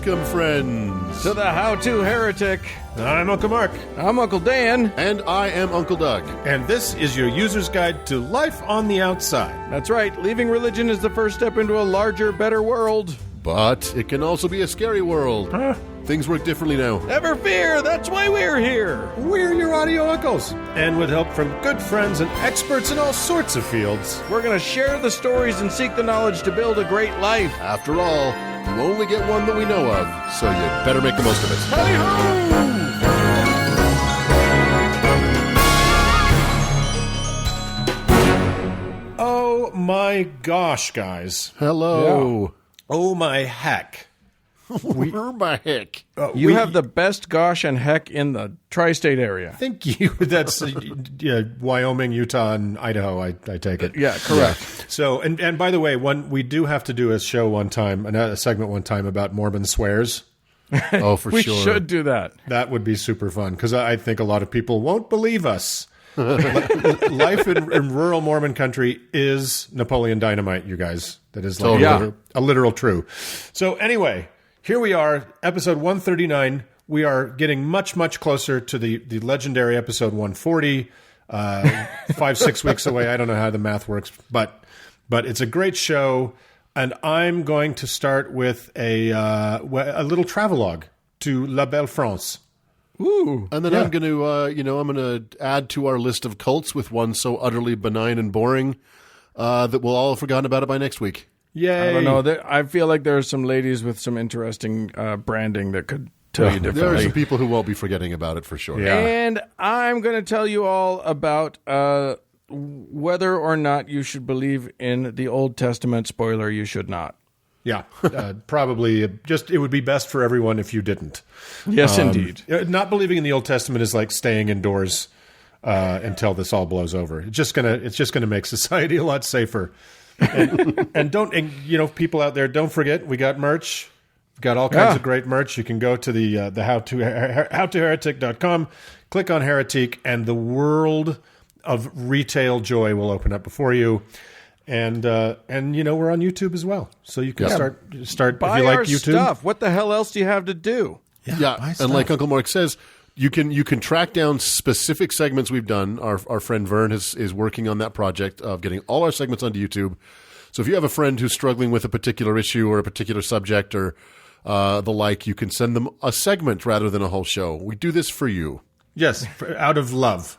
Welcome, friends, to the How-To Heretic. I'm Uncle Mark. I'm Uncle Dan. And I am Uncle Doug. And this is your user's guide to life on the outside. That's right. Leaving religion is the first step into a larger, better world. But it can also be a scary world. Things work differently now. Never fear. That's why we're here. We're your audio uncles. And with help from good friends and experts in all sorts of fields, we're going to share the stories and seek the knowledge to build a great life. After all, you only get one that we know of, so you better make the most of it. Hey-ho! Oh my gosh, guys. Hello. Yeah. Oh my heck. My heck. You have the best gosh and heck in the tri-state area. Thank you. That's Wyoming, Utah, and Idaho, I take it. Yeah, correct. Yeah. So, and by the way, we do have to do a show one time, a segment one time about Mormon swears. Oh, for we sure. We should do that. That would be super fun, because I think a lot of people won't believe us. Life in rural Mormon country is Napoleon Dynamite, you guys. That is like a literal true. So anyway, here we are, episode 139. We are getting much, much closer to the legendary episode 140. 5-6 weeks away. I don't know how the math works, but it's a great show. And I'm going to start with a little travelogue to La Belle France. Ooh, and then I'm going to, I'm going to add to our list of cults with one so utterly benign and boring that we'll all have forgotten about it by next week. Yay! I don't know. I feel like there are some ladies with some interesting branding that could tell you differently. There are some people who won't be forgetting about it for sure. Yeah. And I'm going to tell you all about whether or not you should believe in the Old Testament. Spoiler: you should not. Yeah, probably. It would be best for everyone if you didn't. Yes, indeed. Not believing in the Old Testament is like staying indoors until this all blows over. It's just gonna make society a lot safer. And people out there, don't forget, we got merch. We've got all kinds of great merch. You can go to the howtoheretic.com, click on Heretic, and the world of retail joy will open up before you. And we're on YouTube as well, so you can start buy if you like our YouTube stuff. What the hell else do you have to do? Yeah, and like Uncle Mark says, you can track down specific segments we've done. Our friend Vern is working on that project of getting all our segments onto YouTube. So if you have a friend who's struggling with a particular issue or a particular subject or the like, you can send them a segment rather than a whole show. We do this for you. Yes, out of love.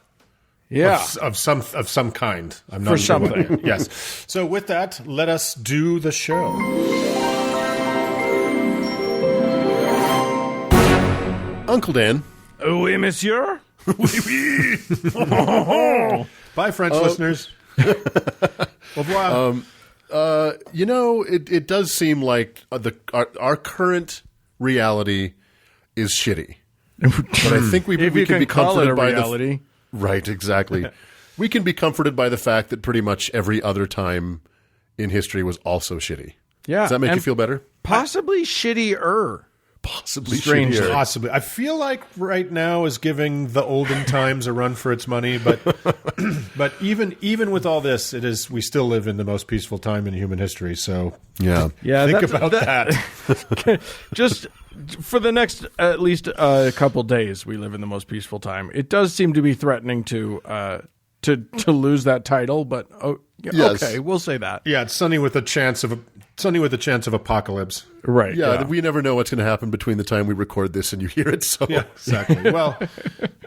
Yeah, of some kind. I'm not for something. Yes. So with that, let us do the show. Uncle Dan. Oui, monsieur. Oui, oui. Bye, French listeners. Au revoir. It does seem like our current reality is shitty. But I think we can be comforted by reality. Right, exactly. We can be comforted by the fact that pretty much every other time in history was also shitty. Yeah. Does that make you feel better? Possibly shittier. Possibly Strangely. shittier. Possibly. I feel like right now is giving the olden times a run for its money, but even with all this, we still live in the most peaceful time in human history. So think about that. Just for the next at least a couple days, we live in the most peaceful time. It does seem to be threatening to lose that title, but okay, we'll say that. Yeah, it's sunny with a chance of apocalypse. Right. Yeah, we never know what's going to happen between the time we record this and you hear it. So yeah, exactly. Well,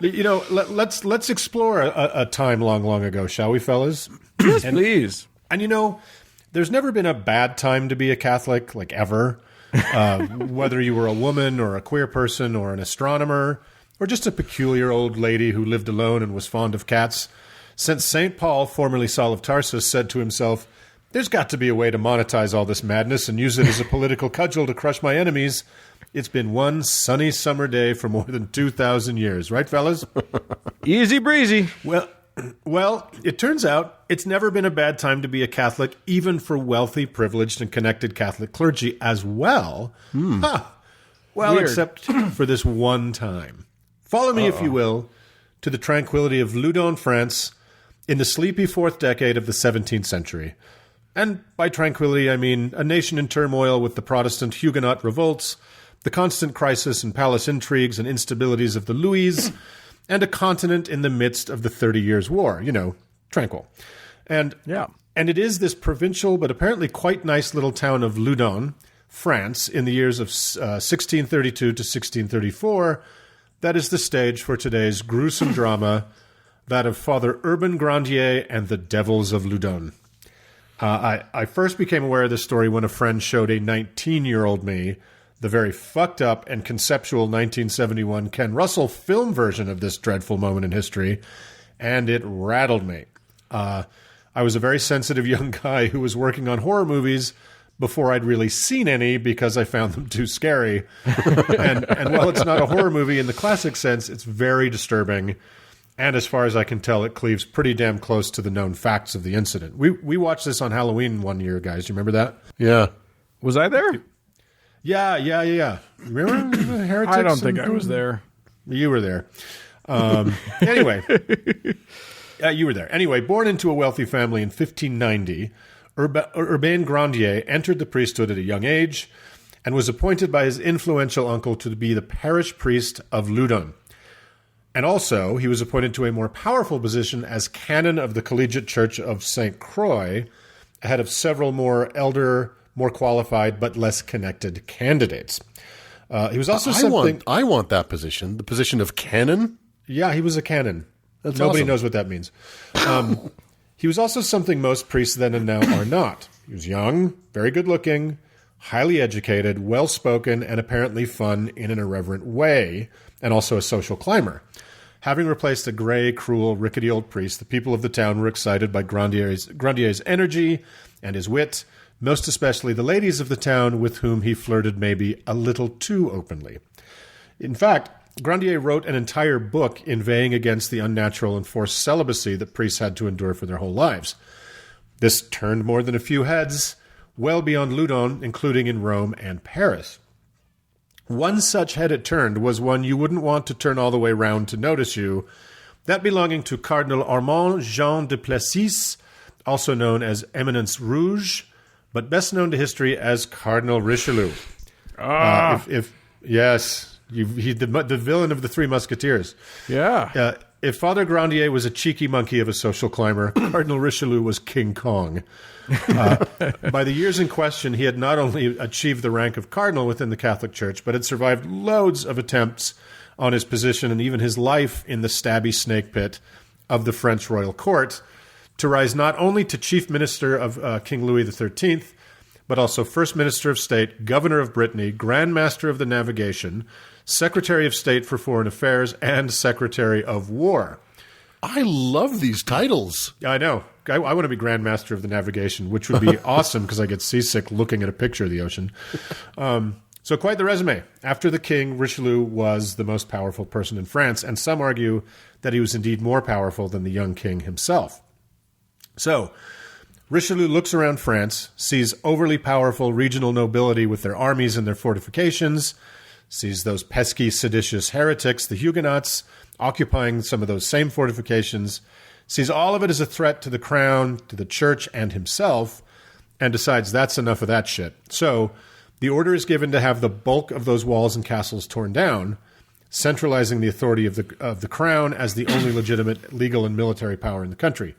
let's explore a time long ago, shall we, fellas? Yes, please. And there's never been a bad time to be a Catholic, like ever. Whether you were a woman or a queer person or an astronomer or just a peculiar old lady who lived alone and was fond of cats. Since St. Paul, formerly Saul of Tarsus, said to himself, "There's got to be a way to monetize all this madness and use it as a political cudgel to crush my enemies," it's been one sunny summer day for more than 2,000 years. Right, fellas? Easy breezy. Well, it turns out it's never been a bad time to be a Catholic, even for wealthy, privileged, and connected Catholic clergy as well. Well, Weird. except for this one time. Follow me, if you will, to the tranquility of Loudun, France, in the sleepy 4th decade of the 17th century. And by tranquility, I mean a nation in turmoil with the Protestant Huguenot revolts, the constant crisis and palace intrigues and instabilities of the Louis, and a continent in the midst of the 30 Years' War, tranquil. And it is this provincial but apparently quite nice little town of Loudun, France, in the years of 1632 to 1634, that is the stage for today's gruesome drama, that of Father Urbain Grandier and the Devils of Loudun. I first became aware of this story when a friend showed a 19-year-old me the very fucked up and conceptual 1971 Ken Russell film version of this dreadful moment in history, and it rattled me. I was a very sensitive young guy who was working on horror movies before I'd really seen any because I found them too scary. and while it's not a horror movie in the classic sense, it's very disturbing. And as far as I can tell, it cleaves pretty damn close to the known facts of the incident. We watched this on Halloween one year, guys. Do you remember that? Yeah. Was I there? Yeah. Remember the heretics? I don't think I was there. You were there. Anyway. You were there. Anyway, born into a wealthy family in 1590, Urbain Grandier entered the priesthood at a young age and was appointed by his influential uncle to be the parish priest of Loudun. And also, he was appointed to a more powerful position as canon of the Collegiate Church of St. Croix, ahead of several more elder, more qualified, but less connected candidates. He was also I want that position, the position of canon. Yeah, he was a canon. That's Nobody awesome. knows what that means. He was also something most priests then and now are not. He was young, very good-looking, highly educated, well-spoken, and apparently fun in an irreverent way, and also a social climber. Having replaced a gray, cruel, rickety old priest, the people of the town were excited by Grandier's energy and his wit, most especially the ladies of the town with whom he flirted maybe a little too openly. In fact, Grandier wrote an entire book inveighing against the unnatural and forced celibacy that priests had to endure for their whole lives. This turned more than a few heads, well beyond Loudun, including in Rome and Paris. One such head it turned was one you wouldn't want to turn all the way round to notice you, that belonging to Cardinal Armand Jean de Plessis, also known as Eminence Rouge, but best known to history as Cardinal Richelieu. Yes... He's the villain of the Three Musketeers. Yeah. If Father Grandier was a cheeky monkey of a social climber, Cardinal Richelieu was King Kong. By the years in question, he had not only achieved the rank of cardinal within the Catholic Church, but had survived loads of attempts on his position and even his life in the stabby snake pit of the French royal court to rise not only to chief minister of King Louis XIII, but also First Minister of State, Governor of Brittany, Grand Master of the Navigation, Secretary of State for Foreign Affairs, and Secretary of War. I love these titles. I know. I want to be Grand Master of the Navigation, which would be awesome because I get seasick looking at a picture of the ocean. So quite the resume. After the king, Richelieu was the most powerful person in France, and some argue that he was indeed more powerful than the young king himself. So Richelieu looks around France, sees overly powerful regional nobility with their armies and their fortifications, sees those pesky, seditious heretics, the Huguenots, occupying some of those same fortifications, sees all of it as a threat to the crown, to the church, and himself, and decides that's enough of that shit. So the order is given to have the bulk of those walls and castles torn down, centralizing the authority of the crown as the only legitimate legal and military power in the country,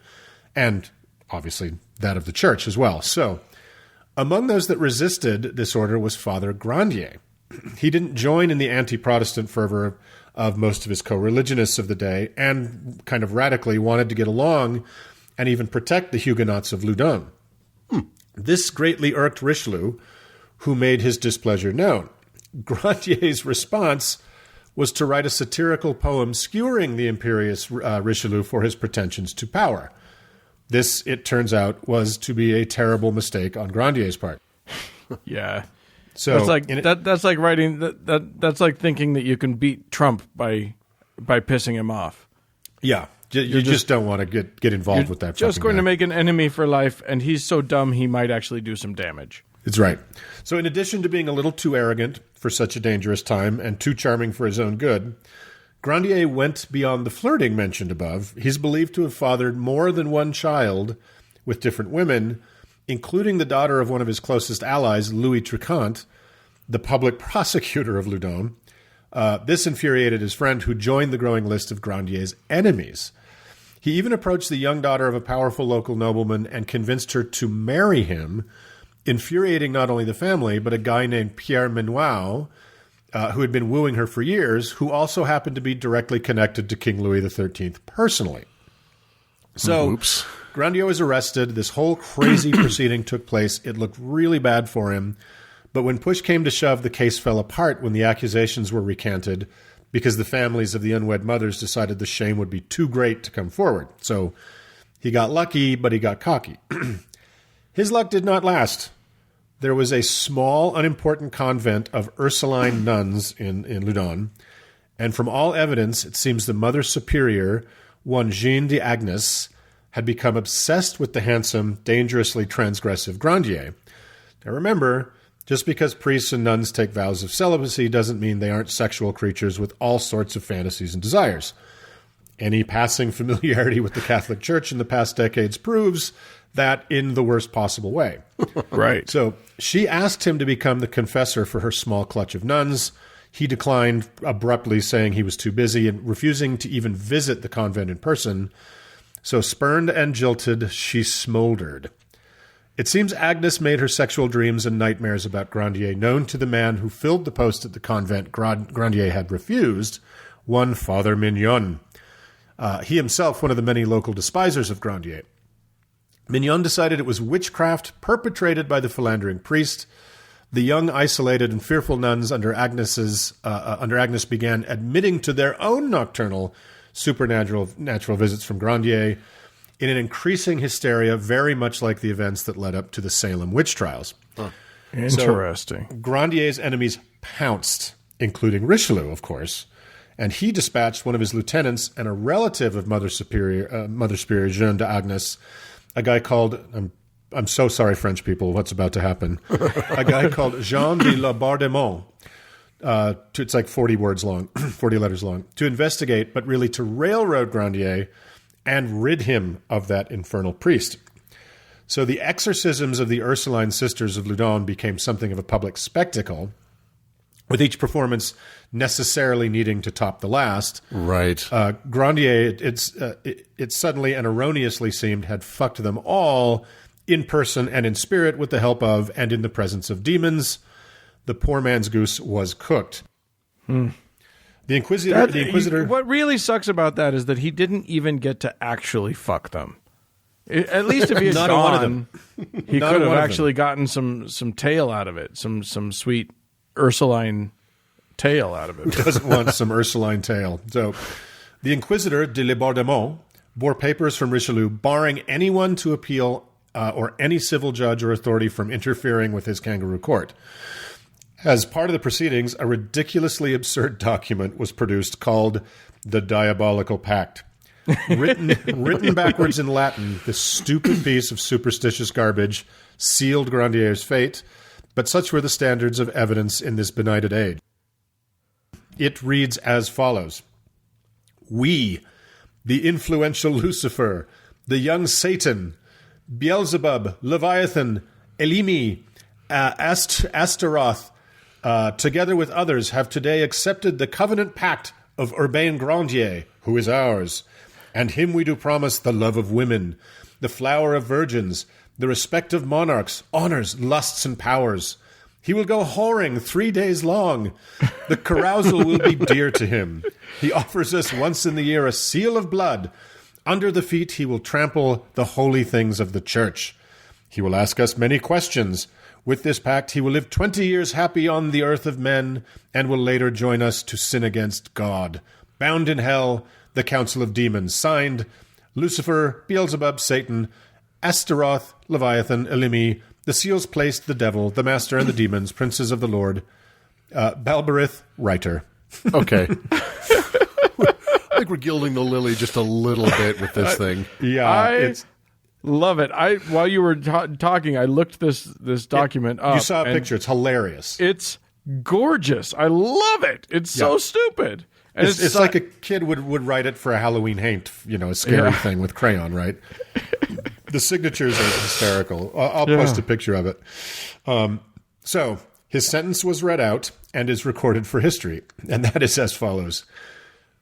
and obviously that of the church as well. So among those that resisted this order was Father Grandier. He didn't join in the anti-Protestant fervor of most of his co-religionists of the day and kind of radically wanted to get along and even protect the Huguenots of Loudun. This greatly irked Richelieu, who made his displeasure known. Grandier's response was to write a satirical poem skewering the imperious Richelieu for his pretensions to power. This, it turns out, was to be a terrible mistake on Grandier's part. Yeah. So that's like writing that's like thinking that you can beat Trump by pissing him off. Yeah, you just don't want to get involved with that. Just going guy. to make an enemy for life, and he's so dumb he might actually do some damage. That's right. So in addition to being a little too arrogant for such a dangerous time and too charming for his own good, Grandier went beyond the flirting mentioned above. He's believed to have fathered more than one child with different women, including the daughter of one of his closest allies, Louis Tricant, the public prosecutor of Loudun. This infuriated his friend, who joined the growing list of Grandier's enemies. He even approached the young daughter of a powerful local nobleman and convinced her to marry him, infuriating not only the family, but a guy named Pierre Menoir, who had been wooing her for years, who also happened to be directly connected to King Louis XIII personally. So Grandier was arrested. This whole crazy proceeding took place. It looked really bad for him. But when push came to shove, the case fell apart when the accusations were recanted because the families of the unwed mothers decided the shame would be too great to come forward. So he got lucky, but he got cocky. His luck did not last. There was a small, unimportant convent of Ursuline nuns in Loudun, and from all evidence, it seems the Mother Superior, one Jeanne d'Agnes, had become obsessed with the handsome, dangerously transgressive Grandier. Now remember, just because priests and nuns take vows of celibacy doesn't mean they aren't sexual creatures with all sorts of fantasies and desires. Any passing familiarity with the Catholic Church in the past decades proves that in the worst possible way. Right. So she asked him to become the confessor for her small clutch of nuns. He declined abruptly, saying he was too busy and refusing to even visit the convent in person. So spurned and jilted, she smoldered. It seems Agnes made her sexual dreams and nightmares about Grandier known to the man who filled the post at the convent Grandier had refused, one Father Mignon. He himself, one of the many local despisers of Grandier. Mignon decided it was witchcraft perpetrated by the philandering priest. The young, isolated, and fearful nuns under Agnes began admitting to their own nocturnal supernatural visits from Grandier in an increasing hysteria, very much like the events that led up to the Salem witch trials. Huh. Interesting. So, Grandier's enemies pounced, including Richelieu, of course, and he dispatched one of his lieutenants and a relative of Mother Superior Jeanne d'Agnes, a guy called, I'm so sorry, French people, what's about to happen, a guy called Jean de Laubardemont, it's like 40 words long, 40 letters long, to investigate, but really to railroad Grandier and rid him of that infernal priest. So the exorcisms of the Ursuline sisters of Loudun became something of a public spectacle, with each performance necessarily needing to top the last. Right. Grandier, it suddenly and erroneously seemed, had fucked them all in person and in spirit with the help of and in the presence of demons. The poor man's goose was cooked. The Inquisitor. What really sucks about that is that he didn't even get to actually fuck them. At least if he had gone, he could have actually gotten some tail out of it, some sweet Ursuline tail out of it. Who doesn't want some Ursuline tail? So, the Inquisitor de Laubardemont bore papers from Richelieu barring anyone to appeal or any civil judge or authority from interfering with his kangaroo court. As part of the proceedings, a ridiculously absurd document was produced called the Diabolical Pact. Written backwards in Latin, this stupid piece of superstitious garbage sealed Grandier's fate, but such were the standards of evidence in this benighted age. It reads as follows. We, the influential Lucifer, the young Satan, Beelzebub, Leviathan, Elimi, Astaroth, together with others, have today accepted the covenant pact of Urbain Grandier, who is ours. And him we do promise the love of women, the flower of virgins, the respect of monarchs, honors, lusts, and powers. He will go whoring 3 days long. The carousal will be dear to him. He offers us once in the year a seal of blood. Under the feet he will trample the holy things of the church. He will ask us many questions. With this pact he will live 20 years happy on the earth of men, and will later join us to sin against God. Bound in hell, the council of demons. Signed, Lucifer, Beelzebub, Satan, Astaroth, Leviathan, Elimi, the seals placed, the devil, the master, and the demons, princes of the Lord. Balberith, writer. Okay. I think we're gilding the lily just a little bit with this thing. Yeah, I love it. While you were talking, I looked this document up. You saw a picture. It's hilarious. It's gorgeous. I love it. It's so stupid. And it's like a kid would write it for a Halloween haint, a scary thing with crayon, right? The signatures are hysterical. I'll post a picture of it. So His sentence was read out and is recorded for history, and that is as follows.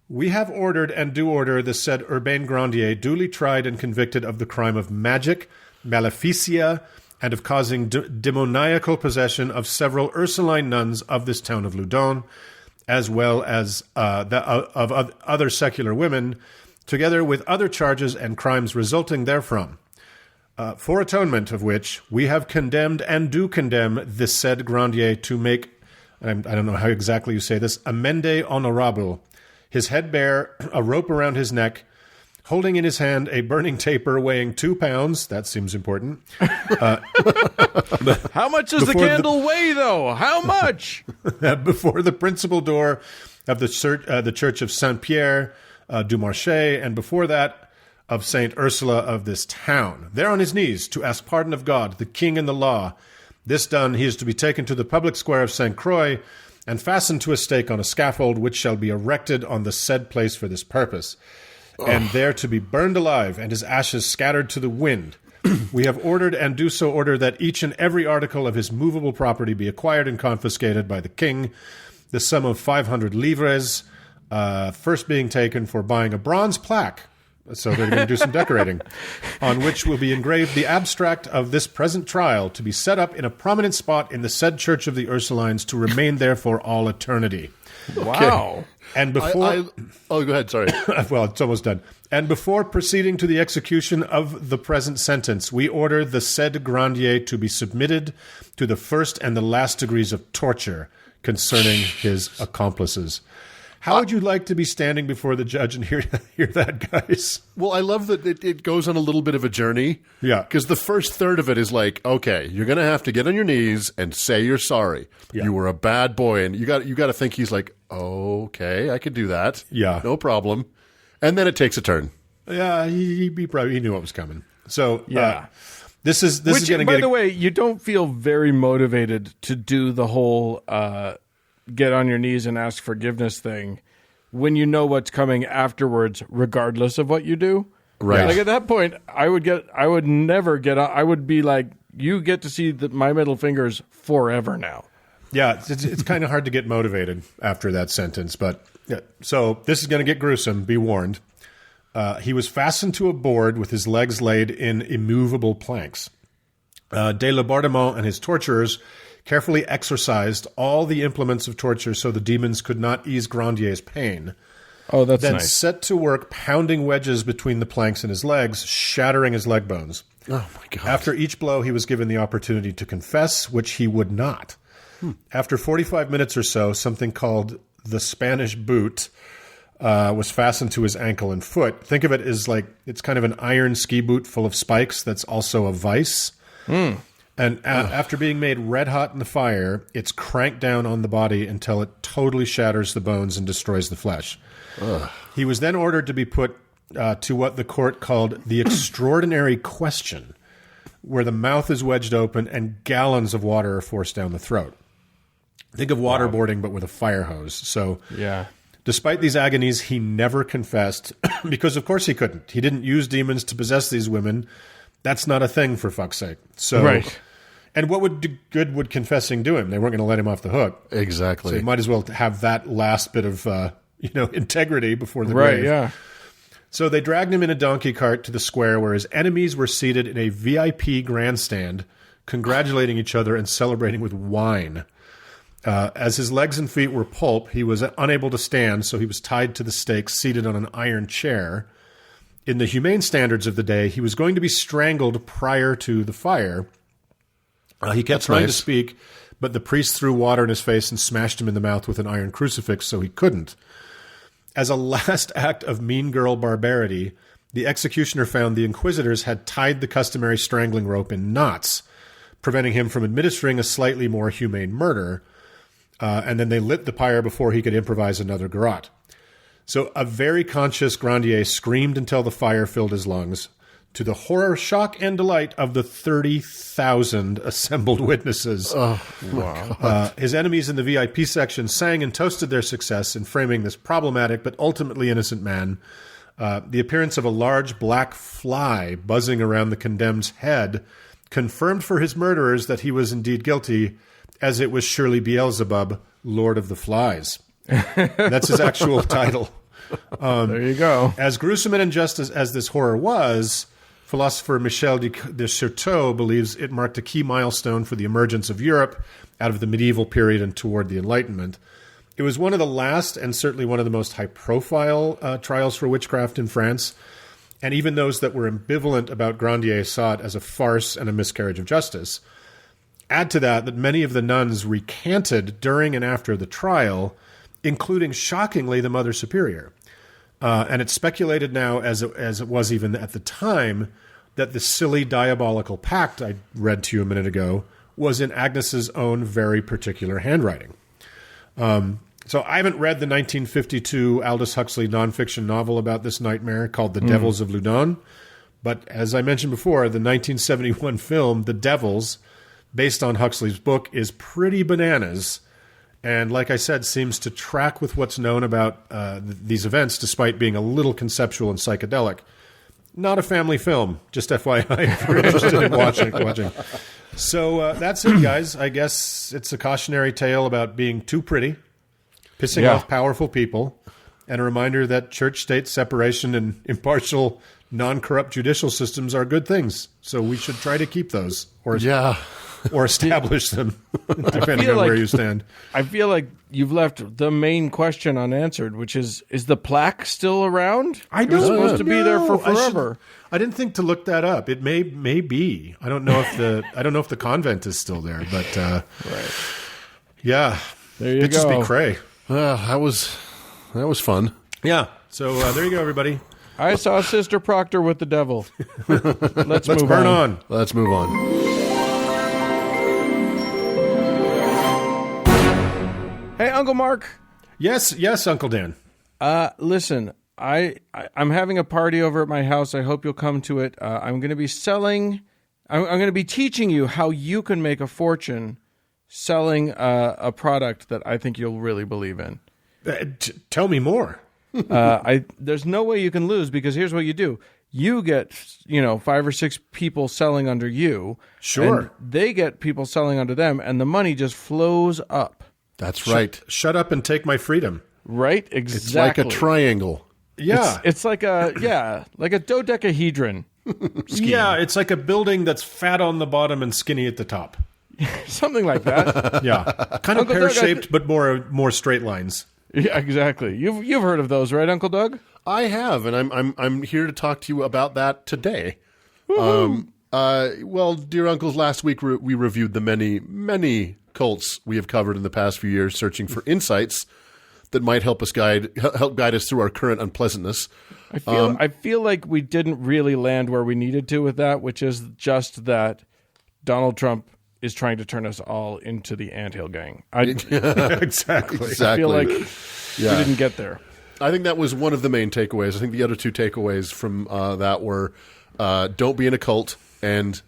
We have ordered and do order the said Urbain Grandier duly tried and convicted of the crime of magic, maleficia, and of causing demoniacal possession of several Ursuline nuns of this town of Loudun, as well as of other secular women, together with other charges and crimes resulting therefrom. For atonement of which we have condemned and do condemn the said Grandier to make, I don't know how exactly you say this, amende honorable, his head bare, a rope around his neck, holding in his hand a burning taper weighing 2 pounds. That seems important. How much does the candle weigh, though? How much? Before the principal door of the church of Saint-Pierre du Marché, and before that of Saint Ursula of this town, there on his knees to ask pardon of God, the king and the law. This done, he is to be taken to the public square of Saint Croix and fastened to a stake on a scaffold, which shall be erected on the said place for this purpose, and there to be burned alive, and his ashes scattered to the wind. We have ordered and do so order that each and every article of his movable property be acquired and confiscated by the king, the sum of 500 livres, first being taken for buying a bronze plaque, so they're going to do some decorating, on which will be engraved the abstract of this present trial, to be set up in a prominent spot in the said church of the Ursulines, to remain there for all eternity. Wow. Okay. And before... go ahead, sorry. Well, it's almost done. And before proceeding to the execution of the present sentence, we order the said Grandier to be submitted to the first and the last degrees of torture concerning his accomplices. How would you like to be standing before the judge and hear that, guys? Well, I love that it goes on a little bit of a journey. Yeah. Because the first third of it is like, okay, you're going to have to get on your knees and say you're sorry. Yeah. You were a bad boy. And you got to think he's like, okay, I could do that. Yeah. No problem. And then it takes a turn. Yeah, he knew what was coming. So, yeah. This is going to get... By the way, you don't feel very motivated to do the whole... get on your knees and ask forgiveness thing when you know what's coming afterwards, regardless of what you do. Right. Like at that point, I would never get on. I would be like, you get to see my middle fingers forever now. Yeah. It's kind of hard to get motivated after that sentence, but yeah. So this is going to get gruesome. Be warned. He was fastened to a board with his legs laid in immovable planks. De Laubardemont and his torturers carefully exorcised all the implements of torture so the demons could not ease Grandier's pain. Oh, that's then nice. Set to work pounding wedges between the planks in his legs, shattering his leg bones. Oh, my God. After each blow, he was given the opportunity to confess, which he would not. After 45 minutes or so, something called the Spanish boot was fastened to his ankle and foot. Think of it as like it's kind of an iron ski boot full of spikes that's also a vice. And after being made red hot in the fire, it's cranked down on the body until it totally shatters the bones and destroys the flesh. He was then ordered to be put to what the court called the extraordinary question, where the mouth is wedged open and gallons of water are forced down the throat. Think of waterboarding, but with a fire hose. So, yeah. Despite these agonies, he never confessed because, of course, he couldn't. He didn't use demons to possess these women. That's not a thing, for fuck's sake. So, right. And what would confessing do him? They weren't going to let him off the hook. Exactly. So you might as well have that last bit of integrity before the right, grave. Yeah. So they dragged him in a donkey cart to the square where his enemies were seated in a VIP grandstand, congratulating each other and celebrating with wine. As his legs and feet were pulp, he was unable to stand, so he was tied to the stakes, seated on an iron chair. In the humane standards of the day, he was going to be strangled prior to the fire. He kept trying to speak, but the priest threw water in his face and smashed him in the mouth with an iron crucifix, so he couldn't. As a last act of mean girl barbarity, the executioner found the inquisitors had tied the customary strangling rope in knots, preventing him from administering a slightly more humane murder, and then they lit the pyre before he could improvise another garrote. So a very conscious Grandier screamed until the fire filled his lungs, to the horror, shock, and delight of the 30,000 assembled witnesses. Oh, wow. His enemies in the VIP section sang and toasted their success in framing this problematic but ultimately innocent man. The appearance of a large black fly buzzing around the condemned's head confirmed for his murderers that he was indeed guilty, as it was surely Beelzebub, Lord of the Flies. That's his actual title. There you go. As gruesome and injustice as this horror was, philosopher Michel de Certeau believes it marked a key milestone for the emergence of Europe out of the medieval period and toward the Enlightenment. It was one of the last and certainly one of the most high-profile trials for witchcraft in France, and even those that were ambivalent about Grandier saw it as a farce and a miscarriage of justice. Add to that many of the nuns recanted during and after the trial, including, shockingly, the Mother Superior. And it's speculated now, as it was even at the time, that the silly diabolical pact I read to you a minute ago was in Agnes's own very particular handwriting. So I haven't read the 1952 Aldous Huxley nonfiction novel about this nightmare called The Devils of Loudun, but as I mentioned before, the 1971 film The Devils, based on Huxley's book, is pretty bananas, and like I said, seems to track with what's known about these events, despite being a little conceptual and psychedelic. Not a family film, just FYI, if you're interested in watching. So that's it, guys. I guess it's a cautionary tale about being too pretty, pissing off powerful people, and a reminder that church-state separation and impartial, non-corrupt judicial systems are good things. So we should try to keep those, or establish them, depending on where you stand. I feel like you've left the main question unanswered, which is the plaque still around? I don't know. It was supposed to be there for forever. I didn't think to look that up. It may be. I don't know if the convent is still there, but right. Yeah, there you go. Just be cray. That was fun. Yeah. So there you go, everybody. I saw Sister Proctor with the devil. Let's move burn on. Let's move on. Hey, Uncle Mark. Yes, Uncle Dan. Listen, I'm having a party over at my house. I hope you'll come to it. I'm going to be selling. I'm going to be teaching you how you can make a fortune selling a product that I think you'll really believe in. Tell me more. There's no way you can lose, because here's what you do. You get, 5 or 6 people selling under you. Sure. And they get people selling under them, and the money just flows up. That's right. Shut up and take my freedom. Right? Exactly. It's like a triangle. Yeah. It's like a dodecahedron. Scheme. Yeah, it's like a building that's fat on the bottom and skinny at the top. Something like that. Yeah. Kind of pear-shaped, but more straight lines. Yeah, exactly. You've heard of those, right, Uncle Doug? I have, and I'm here to talk to you about that today. Well, dear uncles, last week we reviewed the many cults we have covered in the past few years, searching for insights that might help guide us through our current unpleasantness. I feel like we didn't really land where we needed to with that, which is just that Donald Trump is trying to turn us all into the anthill gang. Exactly. I feel like we didn't get there. I think that was one of the main takeaways. I think the other two takeaways from that were don't be in a cult, and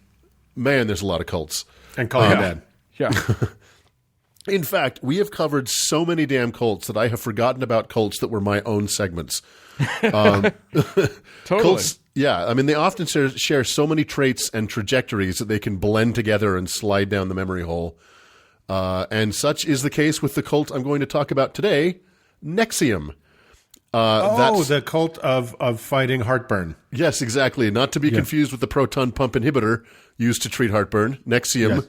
man, there's a lot of cults. And call you dad. Yeah. In fact, we have covered so many damn cults that I have forgotten about cults that were my own segments. Totally. Cults, yeah. I mean, they often share so many traits and trajectories that they can blend together and slide down the memory hole. And such is the case with the cult I'm going to talk about today, NXIVM. The cult of fighting heartburn. Yes, exactly. Not to be confused with the proton pump inhibitor used to treat heartburn, NXIVM. Yes.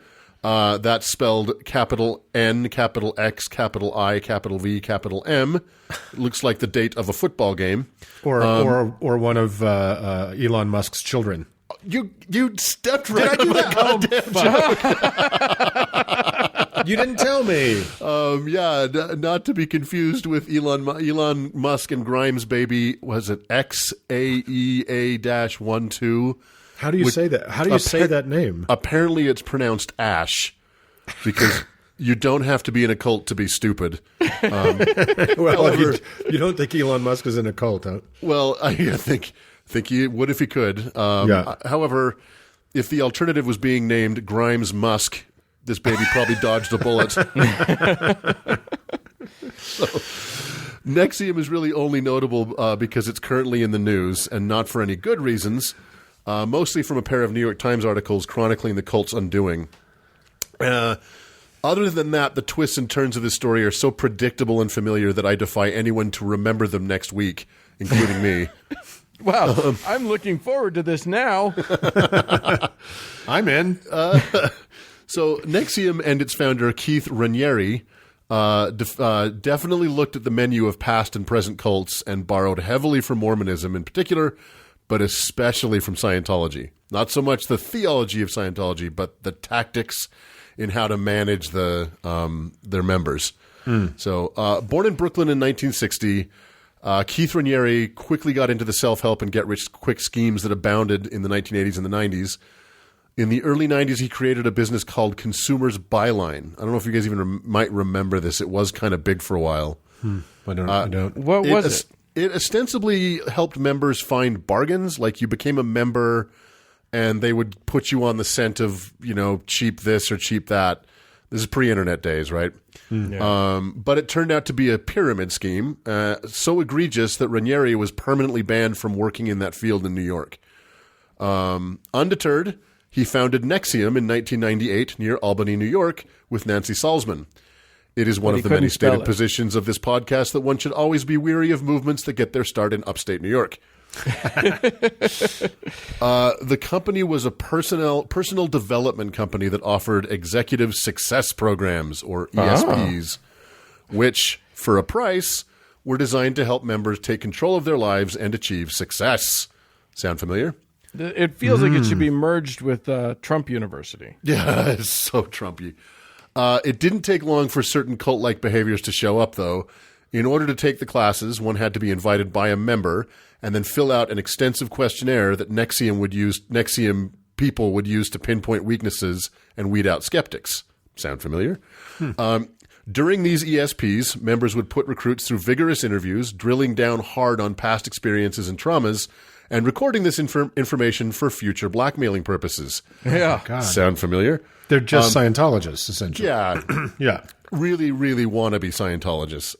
That's spelled capital N, capital X, capital I, capital V, capital M. It looks like the date of a football game. Or one of Elon Musk's children. You stepped right on the goddamn joke. You didn't tell me. Not to be confused with Elon Musk and Grimes' baby. Was it XAEA-12? How do you say that? How do you say that name? Apparently, it's pronounced Ash, because you don't have to be in a cult to be stupid. However, you don't think Elon Musk is in a cult, huh? Well, I think he would if he could. However, if the alternative was being named Grimes Musk, this baby probably dodged a bullet. So, NXIVM is really only notable because it's currently in the news, and not for any good reasons. Mostly from a pair of New York Times articles chronicling the cult's undoing. Other than that, the twists and turns of this story are so predictable and familiar that I defy anyone to remember them next week, including me. Wow, I'm looking forward to this now. I'm in. So NXIVM and its founder, Keith Raniere, definitely looked at the menu of past and present cults and borrowed heavily from Mormonism in particular, but especially from Scientology. Not so much the theology of Scientology, but the tactics in how to manage their members. So born in Brooklyn in 1960, Keith Raniere quickly got into the self-help and get-rich-quick schemes that abounded in the 1980s and the 90s. In the early 90s, he created a business called Consumers Byline. I don't know if you guys even might remember this. It was kind of big for a while. I don't. What was it? It ostensibly helped members find bargains. Like you became a member and they would put you on the scent of, cheap this or cheap that. This is pre-internet days, right? Yeah. But it turned out to be a pyramid scheme, so egregious that Raniere was permanently banned from working in that field in New York. Undeterred, he founded NXIVM in 1998 near Albany, New York, with Nancy Salzman. It is one of the many stated positions of this podcast that one should always be weary of movements that get their start in upstate New York. The company was a personal development company that offered executive success programs, or ESPs, which, for a price, were designed to help members take control of their lives and achieve success. Sound familiar? It feels like it should be merged with Trump University. Yeah, it's so Trumpy. It didn't take long for certain cult-like behaviors to show up, though. In order to take the classes, one had to be invited by a member and then fill out an extensive questionnaire that NXIVM people would use to pinpoint weaknesses and weed out skeptics. Sound familiar? During these ESPs, members would put recruits through vigorous interviews, drilling down hard on past experiences and traumas, and recording this information for future blackmailing purposes. Yeah. God. Sound familiar? They're just Scientologists, essentially. Yeah. Yeah. Really, really wannabe Scientologists.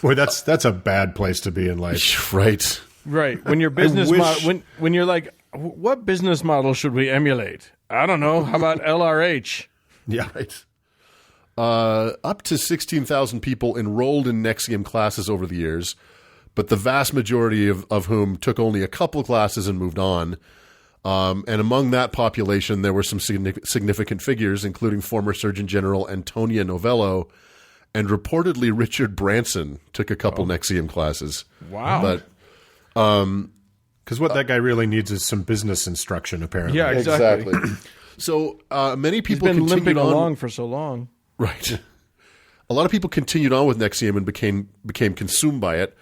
Boy, that's a bad place to be in life. Right. Right. When your business when you're like, what business model should we emulate? I don't know. How about LRH? Yeah. Right. Up to 16,000 people enrolled in NXIVM classes over the years, but the vast majority of whom took only a couple classes and moved on. And among that population, there were some significant figures, including former Surgeon General Antonia Novello, and reportedly Richard Branson took a couple NXIVM classes. Wow. But because what that guy really needs is some business instruction, apparently. Yeah, exactly. So many people He's been continued limping on along for so long. Right. A lot of people continued on with NXIVM and became consumed by it,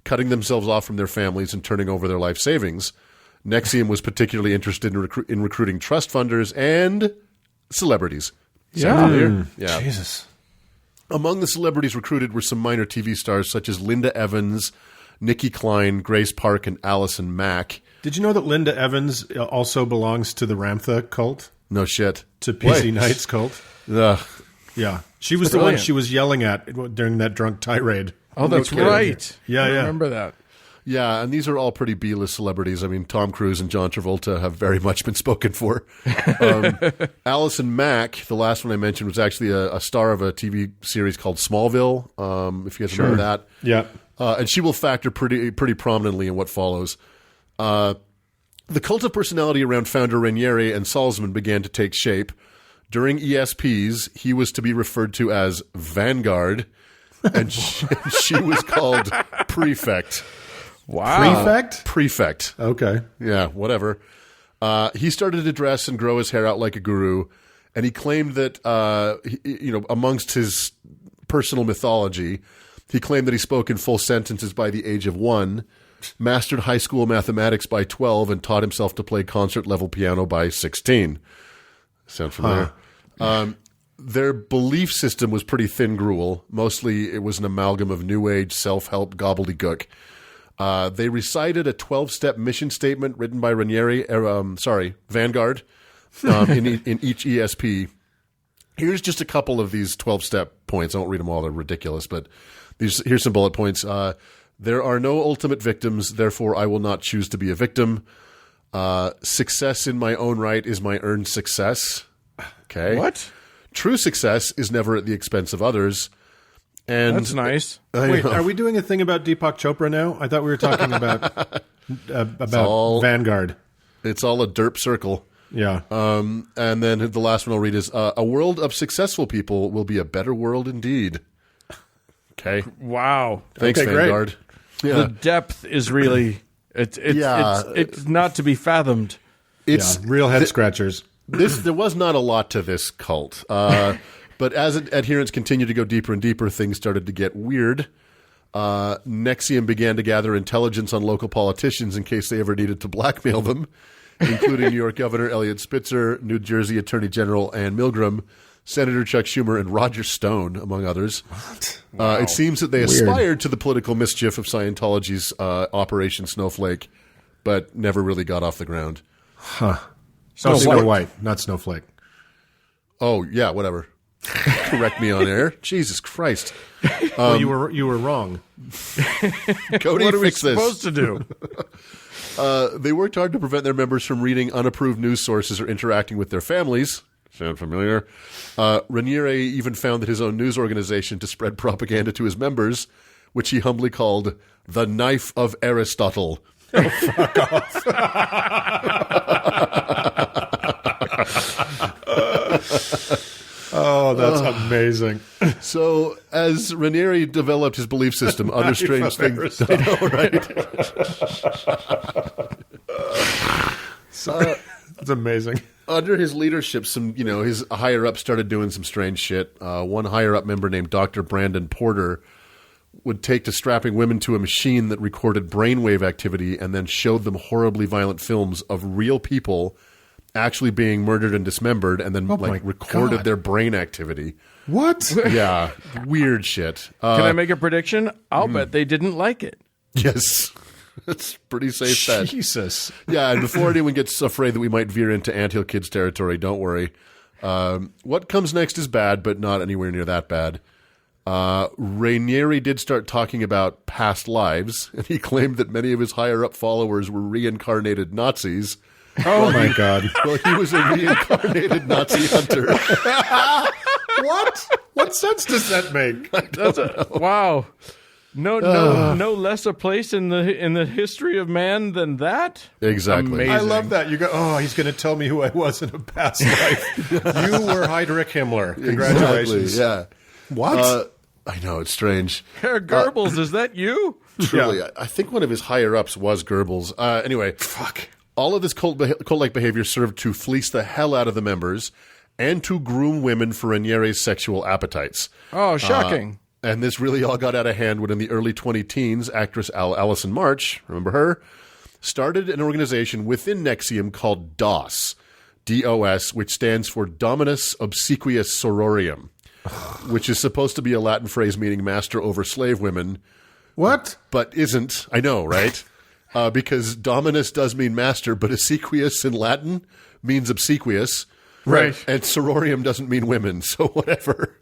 cutting themselves off from their families and turning over their life savings. NXIVM was particularly interested in recruiting trust funders and celebrities. Yeah. Yeah. Jesus. Among the celebrities recruited were some minor TV stars such as Linda Evans, Nikki Klein, Grace Park, and Allison Mack. Did you know that Linda Evans also belongs to the Ramtha cult? No shit. To PC Knight's cult? Ugh. Yeah. She was the one she was yelling at during that drunk tirade. Oh, that's right. Yeah, I yeah. remember that. Yeah, and these are all pretty B-list celebrities. I mean, Tom Cruise and John Travolta have very much been spoken for. Allison Mack, the last one I mentioned, was actually a star of a TV series called Smallville, if you guys remember that. Yeah. And she will factor pretty prominently in what follows. The cult of personality around founder Raniere and Salzman began to take shape. During ESPs, he was to be referred to as Vanguard, and she was called Prefect. Wow. Prefect. Okay. Yeah, whatever. He started to dress and grow his hair out like a guru, and he claimed that, amongst his personal mythology, he claimed that he spoke in full sentences by the age of 1, mastered high school mathematics by 12, and taught himself to play concert-level piano by 16. Sound familiar? Their belief system was pretty thin gruel. Mostly it was an amalgam of New Age, self-help gobbledygook. They recited a 12-step mission statement written by Vanguard, in each ESP. Here's just a couple of these 12-step points. I won't read them all. They're ridiculous, but here's some bullet points. There are no ultimate victims, therefore I will not choose to be a victim. Success in my own right is my earned success. Okay. What? True success is never at the expense of others. And That's nice. Wait, are we doing a thing about Deepak Chopra now? I thought we were talking about Vanguard. It's all a derp circle. Yeah. And then the last one I'll read is, a world of successful people will be a better world indeed. Okay. Wow. Thanks, Okay, Vanguard. Yeah. The depth is really it's not to be fathomed. It's real head scratchers. there was not a lot to this cult. But as adherents continued to go deeper and deeper, things started to get weird. NXIVM began to gather intelligence on local politicians in case they ever needed to blackmail them, including New York Governor Eliot Spitzer, New Jersey Attorney General Ann Milgram, Senator Chuck Schumer, and Roger Stone, among others. Wow. It seems that they aspired to the political mischief of Scientology's Operation Snowflake, but never really got off the ground. Huh. Snow White, not Snowflake. Oh, yeah, whatever. Correct me on air. Jesus Christ. Well, you were wrong. Cody, What are we fix this. supposed to do? They worked hard to prevent their members from reading unapproved news sources or interacting with their families. Sound familiar? Raniere even founded his own news organization to spread propaganda to his members, which he humbly called the Knife of Aristotle. Oh, fuck off. Oh, that's amazing. So, as Raniere developed his belief system, other strange things. I know, right? That's amazing. Under his leadership, his higher up started doing some strange shit. One higher up member named Dr. Brandon Porter would take to strapping women to a machine that recorded brainwave activity and then showed them horribly violent films of real people actually being murdered and dismembered, and then recorded their brain activity. What? Yeah, weird shit. Can I make a prediction? I'll bet they didn't like it. Yes. That's pretty safe bet. Jesus. Yeah, and before anyone gets afraid that we might veer into anthill kids territory, don't worry. What comes next is bad, but not anywhere near that bad. Raniere did start talking about past lives, and he claimed that many of his higher-up followers were reincarnated Nazis. Oh, my God. Well, he was a reincarnated Nazi hunter. What? What sense does that make? Wow. No less a place in the history of man than that. Exactly. Amazing. I love that. You go, oh, he's going to tell me who I was in a past life. You were Heinrich Himmler. Congratulations. Exactly, yeah. What? I know, it's strange. Herr Goebbels, is that you? Truly, yeah. I think one of his higher-ups was Goebbels. Anyway, Fuck. all of this cult-like behavior served to fleece the hell out of the members and to groom women for Raniere's sexual appetites. Oh, shocking. And this really all got out of hand when in the early 20-teens, actress Alison March, remember her, started an organization within NXIVM called DOS, D-O-S, which stands for Dominus Obsequious Sororium, which is supposed to be a Latin phrase meaning master over slave women. What? But isn't. I know, right? Because Dominus does mean master, but obsequious in Latin means obsequious. Right. And sororium doesn't mean women, so whatever.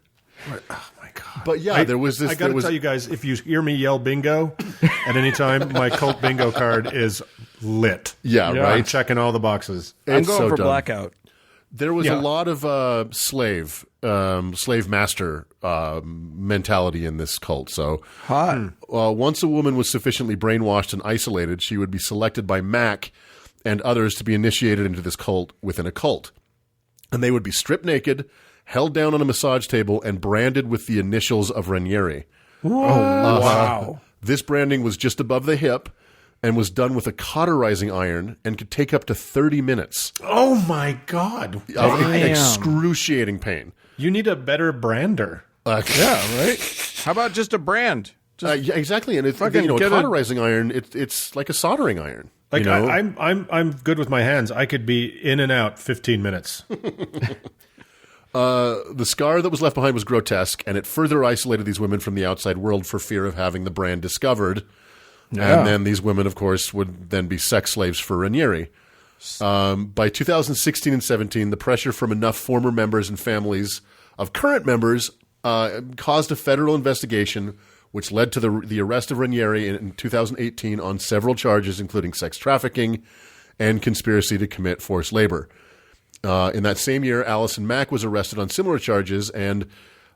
Right. Oh, my God. But yeah, there was this. I got to tell you guys, if you hear me yell bingo at any time, my cult bingo card is lit. Yeah, Yeah. right? I'm checking all the boxes. I'm It's going so for dumb. blackout. There was a lot of slave master mentality in this cult. So Hot. once a woman was sufficiently brainwashed and isolated, she would be selected by Mac and others to be initiated into this cult within a cult. And they would be stripped naked, held down on a massage table, and branded with the initials of Raniere. Wow. This branding was just above the hip and was done with a cauterizing iron and could take up to 30 minutes Oh, my God. of excruciating pain. You need a better brander. Yeah, right? How about just a brand? Yeah, exactly. And it's a Fucking get a- cauterizing iron. It's like a soldering iron. Like you know? I'm good with my hands. I could be in and out 15 minutes. The scar that was left behind was grotesque, and it further isolated these women from the outside world for fear of having the brand discovered. Yeah. And then these women, of course, would then be sex slaves for Raniere. By 2016 and 17, the pressure from enough former members and families of current members caused a federal investigation, which led to the arrest of Raniere in 2018 on several charges, including sex trafficking and conspiracy to commit forced labor. In that same year, Allison Mack was arrested on similar charges, and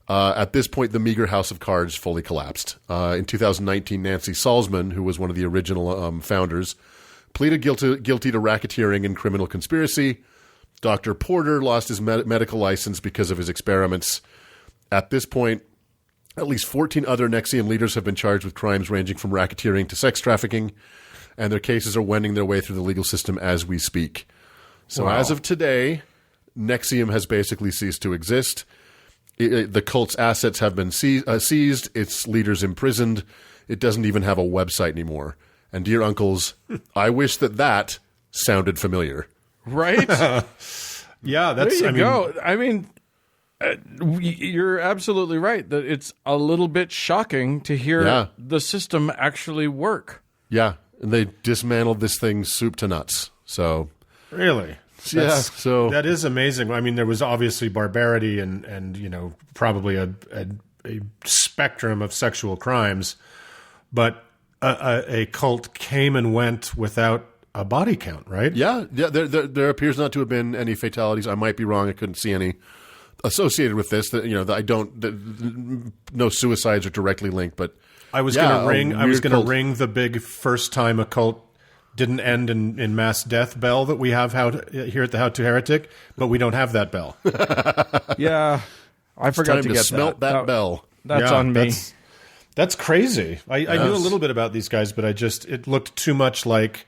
at this point, the meager house of cards fully collapsed. In 2019, Nancy Salzman, who was one of the original founders, pleaded guilty to racketeering and criminal conspiracy. Dr. Porter lost his medical license because of his experiments. At this point, at least 14 other NXIVM leaders have been charged with crimes ranging from racketeering to sex trafficking, and their cases are wending their way through the legal system as we speak. So as of today, NXIVM has basically ceased to exist. The cult's assets have been seized, its leaders imprisoned. It doesn't even have a website anymore. And dear uncles, I wish that sounded familiar. Right? Yeah, that's. There you go. I mean, you're absolutely right that it's a little bit shocking to hear the system actually work. Yeah, and they dismantled this thing soup to nuts. So really, so that is amazing. I mean, there was obviously barbarity and probably a spectrum of sexual crimes, but a cult came and went without a body count, right? Yeah. There appears not to have been any fatalities. I might be wrong. I couldn't see any associated with this. No suicides are directly linked. But I was going to ring the big first time a cult didn't end in mass death bell that we have here at the How to Heretic, but we don't have that bell. Yeah, I forgot to get smelt that bell. That's on me. That's crazy. I knew a little bit about these guys, but it looked too much like.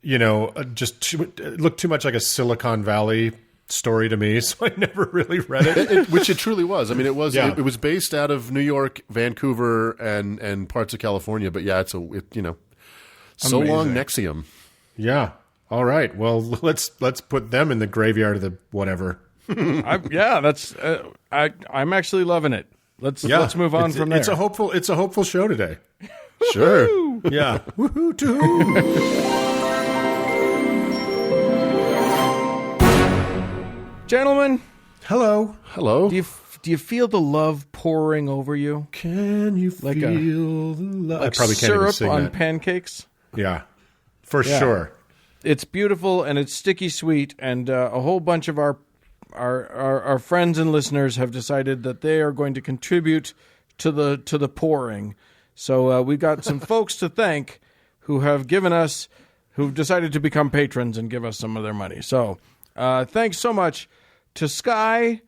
It looked too much like a Silicon Valley story to me, so I never really read it. Which it truly was. I mean, it was. It was based out of New York, Vancouver, and parts of California. But yeah, so long NXIVM. Yeah. All right. Well, let's put them in the graveyard of the whatever. I'm actually loving it. Let's move on from there. It's a hopeful show today. Sure. Yeah. Woohoo! Gentlemen, hello. Do you feel the love pouring over you? Can you feel the love? Like I probably can't even sing on pancakes. Yeah, for sure. It's beautiful and it's sticky sweet, and a whole bunch of our friends and listeners have decided that they are going to contribute to the pouring. So we've got some folks to thank who've decided to become patrons and give us some of their money. So. Thanks so much to Sky,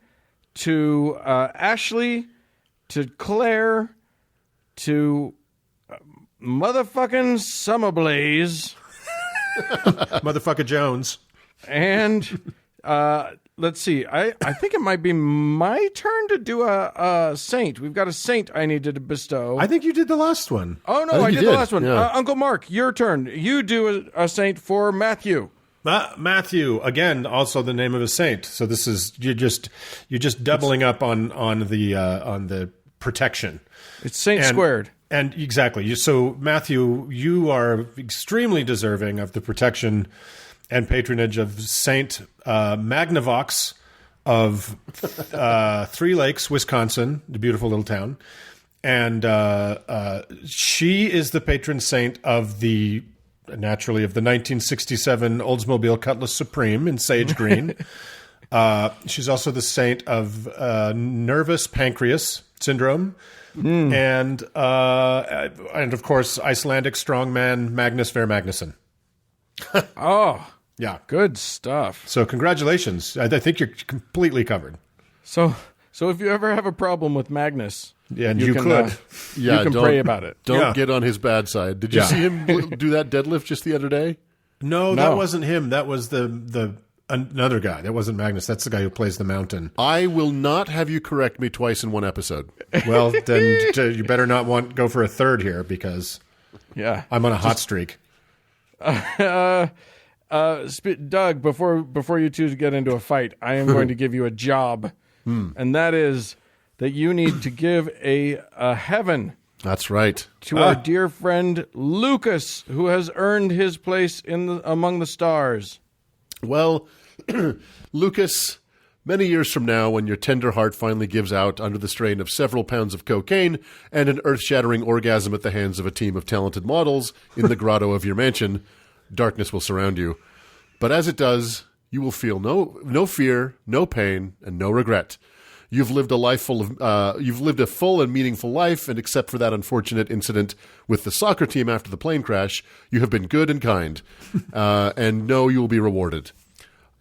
to Ashley, to Claire, to motherfucking Summerblaze. Motherfucker Jones. And let's see. I think it might be my turn to do a saint. We've got a saint I needed to bestow. I think you did the last one. Oh, no, I did the last one. Yeah. Uncle Mark, your turn. You do a saint for Matthew. Matthew, again, also the name of a saint. So this is you're just doubling up on the protection. It's saint squared. And exactly. So Matthew, you are extremely deserving of the protection and patronage of Saint Magnavox of Three Lakes, Wisconsin, the beautiful little town. And she is the patron saint of the 1967 Oldsmobile Cutlass Supreme in sage green. She's also the saint of nervous pancreas syndrome, and of course Icelandic strongman Magnus Ver Magnusson. Oh, yeah, good stuff. So congratulations. I think you're completely covered. So if you ever have a problem with Magnus. Yeah, and you can pray about it. Don't get on his bad side. Did you see him do that deadlift just the other day? No, that wasn't him. That was the another guy. That wasn't Magnus. That's the guy who plays the mountain. I will not have you correct me twice in one episode. Well, then you better not go for a third here because I'm on a hot streak. Doug, before you two get into a fight, I am going to give you a job, and that is that you need to give a heaven. That's right. To our dear friend Lucas, who has earned his place among the stars. Well, Lucas, many years from now, when your tender heart finally gives out under the strain of several pounds of cocaine and an earth-shattering orgasm at the hands of a team of talented models in the grotto of your mansion, darkness will surround you. But as it does, You will feel no fear, no pain, and no regret. You've lived a full and meaningful life, and except for that unfortunate incident with the soccer team after the plane crash, you have been good and kind, and know you will be rewarded.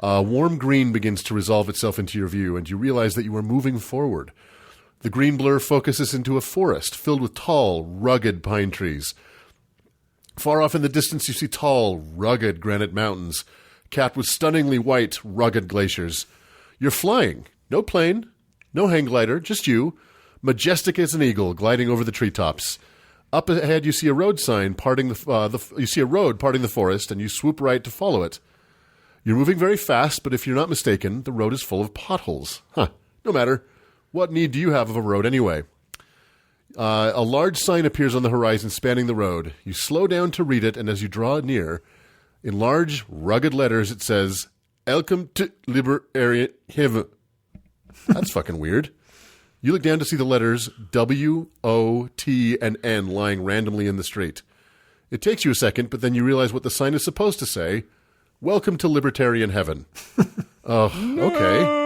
Warm green begins to resolve itself into your view, and you realize that you are moving forward. The green blur focuses into a forest filled with tall, rugged pine trees. Far off in the distance, you see tall, rugged granite mountains, capped with stunningly white, rugged glaciers. You're flying. No plane, no hang glider, just you, majestic as an eagle, gliding over the treetops. Up ahead, you see a road sign parting the forest, and you swoop right to follow it. You're moving very fast, but if you're not mistaken, the road is full of potholes. No matter. What need do you have of a road anyway? A large sign appears on the horizon spanning the road. You slow down to read it, and as you draw near, in large, rugged letters, it says, "Welcome to Libertarian Heaven." That's fucking weird. You look down to see the letters W, O, T, and N lying randomly in the street. It takes you a second, but then you realize what the sign is supposed to say. "Welcome to Libertarian Heaven." Oh, okay.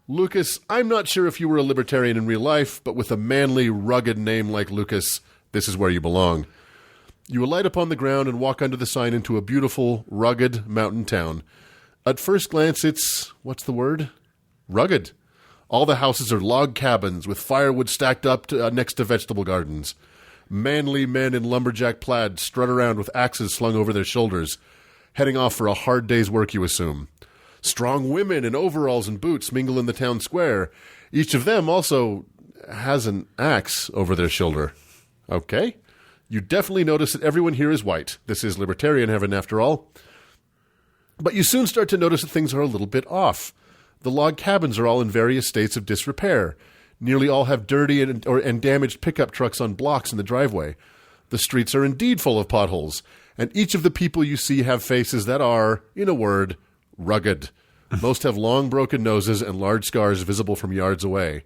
Lucas, I'm not sure if you were a libertarian in real life, but with a manly, rugged name like Lucas, this is where you belong. You alight upon the ground and walk under the sign into a beautiful, rugged mountain town. At first glance, it's, what's the word? Rugged. All the houses are log cabins with firewood stacked up next to vegetable gardens. Manly men in lumberjack plaid strut around with axes slung over their shoulders, heading off for a hard day's work, you assume. Strong women in overalls and boots mingle in the town square. Each of them also has an axe over their shoulder. Okay. You definitely notice that everyone here is white. This is libertarian heaven, after all. But you soon start to notice that things are a little bit off. The log cabins are all in various states of disrepair. Nearly all have dirty and damaged pickup trucks on blocks in the driveway. The streets are indeed full of potholes, and each of the people you see have faces that are, in a word, rugged. Most have long broken noses and large scars visible from yards away.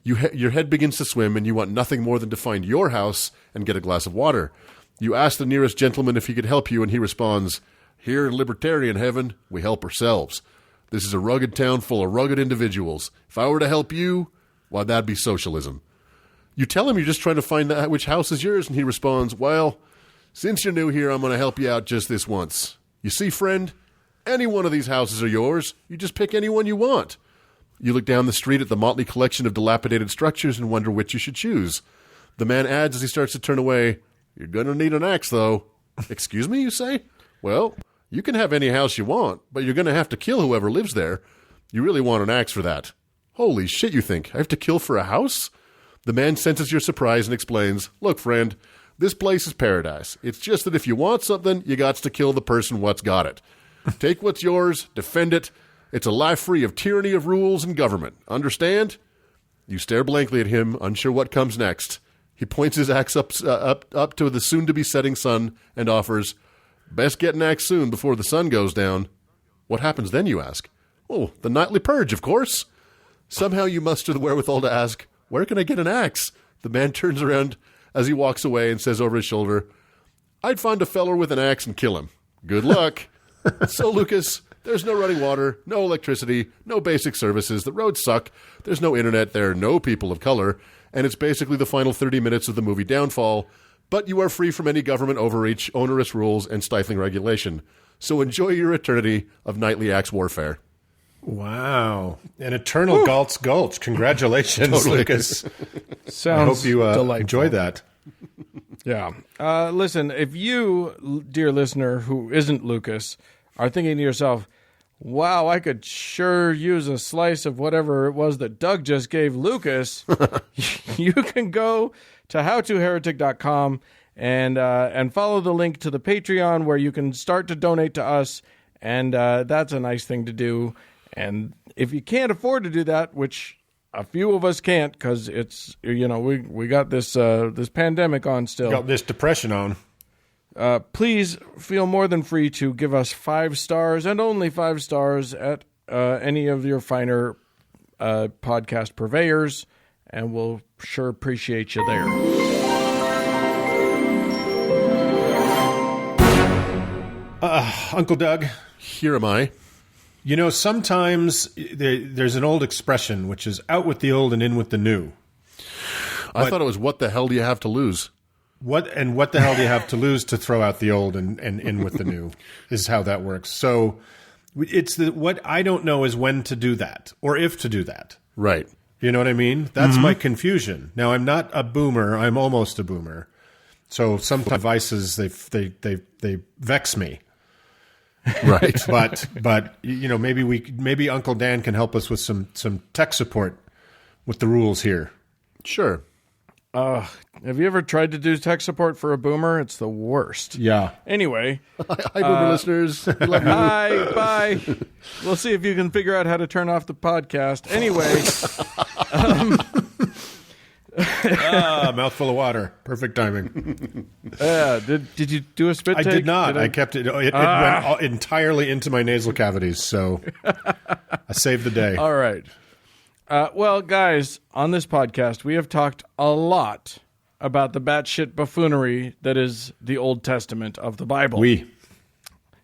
Your head begins to swim, and you want nothing more than to find your house and get a glass of water. You ask the nearest gentleman if he could help you, and he responds, "Here in Libertarian Heaven, we help ourselves. This is a rugged town full of rugged individuals. If I were to help you, why, that'd be socialism." You tell him you're just trying to find out which house is yours, and he responds, "Well, since you're new here, I'm going to help you out just this once. You see, friend, any one of these houses are yours. You just pick any one you want." You look down the street at the motley collection of dilapidated structures and wonder which you should choose. The man adds as he starts to turn away, "You're going to need an axe, though." "Excuse me," you say? "Well, you can have any house you want, but you're going to have to kill whoever lives there. You really want an axe for that." "Holy shit," you think. "I have to kill for a house?" The man senses your surprise and explains, "Look, friend, this place is paradise. It's just that if you want something, you got to kill the person what's got it. Take what's yours, defend it. It's a life free of tyranny of rules and government. Understand?" You stare blankly at him, unsure what comes next. He points his axe up to the soon-to-be setting sun and offers, "Best get an axe soon before the sun goes down." What happens then, you ask? "Oh, the nightly purge, of course." Somehow you muster the wherewithal to ask, "Where can I get an axe?" The man turns around as he walks away and says over his shoulder, "I'd find a feller with an axe and kill him. Good luck." So, Lucas, there's no running water, no electricity, no basic services. The roads suck. There's no internet. There are no people of color. And it's basically the final 30 minutes of the movie Downfall. But you are free from any government overreach, onerous rules, and stifling regulation. So enjoy your eternity of nightly axe warfare. Wow. An eternal Galt's Gulch. Congratulations, Totally. Lucas. Sounds I hope you delightful. enjoy that. Yeah. Listen, if you, dear listener, who isn't Lucas, are thinking to yourself, wow, I could sure use a slice of whatever it was that Doug just gave Lucas, you can go to howtoheretic.com and follow the link to the Patreon where you can start to donate to us, and that's a nice thing to do. And if you can't afford to do that, which a few of us can't because it's, we got this this pandemic on still. Got this depression on. Please feel more than free to give us 5 stars and only 5 stars at any of your finer podcast purveyors, and we'll sure appreciate you there. Uncle Doug, here am I. You know, sometimes there's an old expression, which is out with the old and in with the new. I thought it was what the hell do you have to lose? What the hell do you have to lose to throw out the old and in with the new is how that works. So it's what I don't know is when to do that or if to do that. Right. You know what I mean? That's my confusion. Now, I'm not a boomer. I'm almost a boomer. So some devices, they vex me. Right. But you know, maybe Uncle Dan can help us with some tech support with the rules here. Sure. Have you ever tried to do tech support for a boomer? It's the worst. Yeah. Anyway. Hi, boomer listeners. Love you. Hi, bye. We'll see if you can figure out how to turn off the podcast. Anyway. Mouthful of water. Perfect timing. Did you do a spit take? I did not. I kept it. It went entirely into my nasal cavities, so I saved the day. All right. Well, guys, on this podcast, we have talked a lot about the batshit buffoonery that is the Old Testament of the Bible.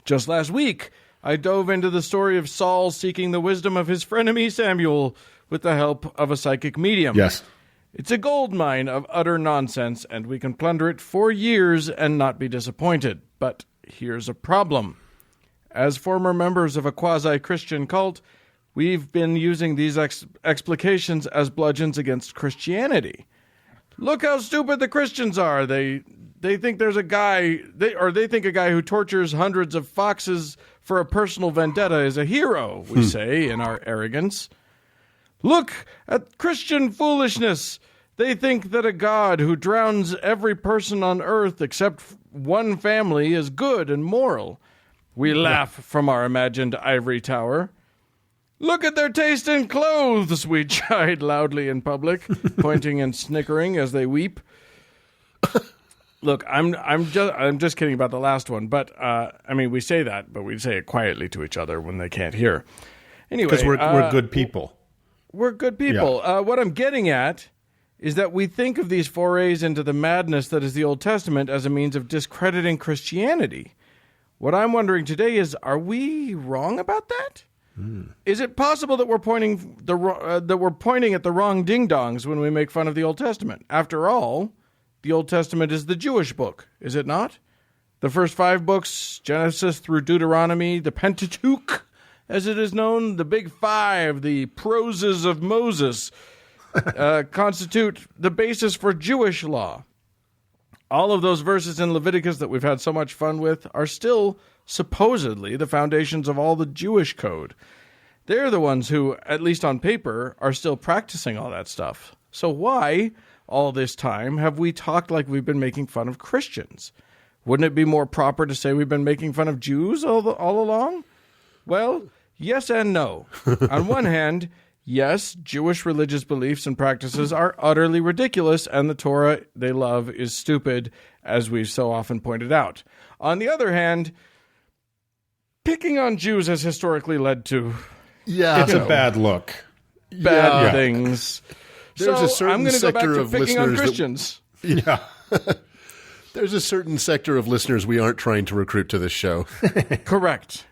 Just last week, I dove into the story of Saul seeking the wisdom of his frenemy Samuel with the help of a psychic medium. Yes. It's a gold mine of utter nonsense, and we can plunder it for years and not be disappointed. But here's a problem. As former members of a quasi-Christian cult, we've been using these explications as bludgeons against Christianity. Look how stupid the Christians are. They think there's a guy, they think a guy who tortures hundreds of foxes for a personal vendetta is a hero, we say in our arrogance. Look at Christian foolishness. They think that a God who drowns every person on earth except one family is good and moral. We laugh from our imagined ivory tower. Look at their taste in clothes, we chide loudly in public, pointing and snickering as they weep. Look, I'm just kidding about the last one, but I mean, we say that, but we say it quietly to each other when they can't hear. Anyway, because we're good people. We're good people. Yeah. What I'm getting at is that we think of these forays into the madness that is the Old Testament as a means of discrediting Christianity. What I'm wondering today is, are we wrong about that? Is it possible that we're pointing at the wrong ding-dongs when we make fun of the Old Testament? After all, the Old Testament is the Jewish book, is it not? The first 5 books, Genesis through Deuteronomy, the Pentateuch, as it is known, the Big Five, the proses of Moses, constitute the basis for Jewish law. All of those verses in Leviticus that we've had so much fun with are still supposedly the foundations of all the Jewish code. They're the ones who, at least on paper, are still practicing all that stuff. So why, all this time, have we talked like we've been making fun of Christians? Wouldn't it be more proper to say we've been making fun of Jews all along? Well, yes and no. On one hand, yes, Jewish religious beliefs and practices are utterly ridiculous, and the Torah they love is stupid, as we've so often pointed out. On the other hand, picking on Jews has historically led to it's a bad look. Bad things. There's a certain I'm going to go back sector to of picking on listeners Christians. Yeah. There's a certain sector of listeners we aren't trying to recruit to this show. Correct.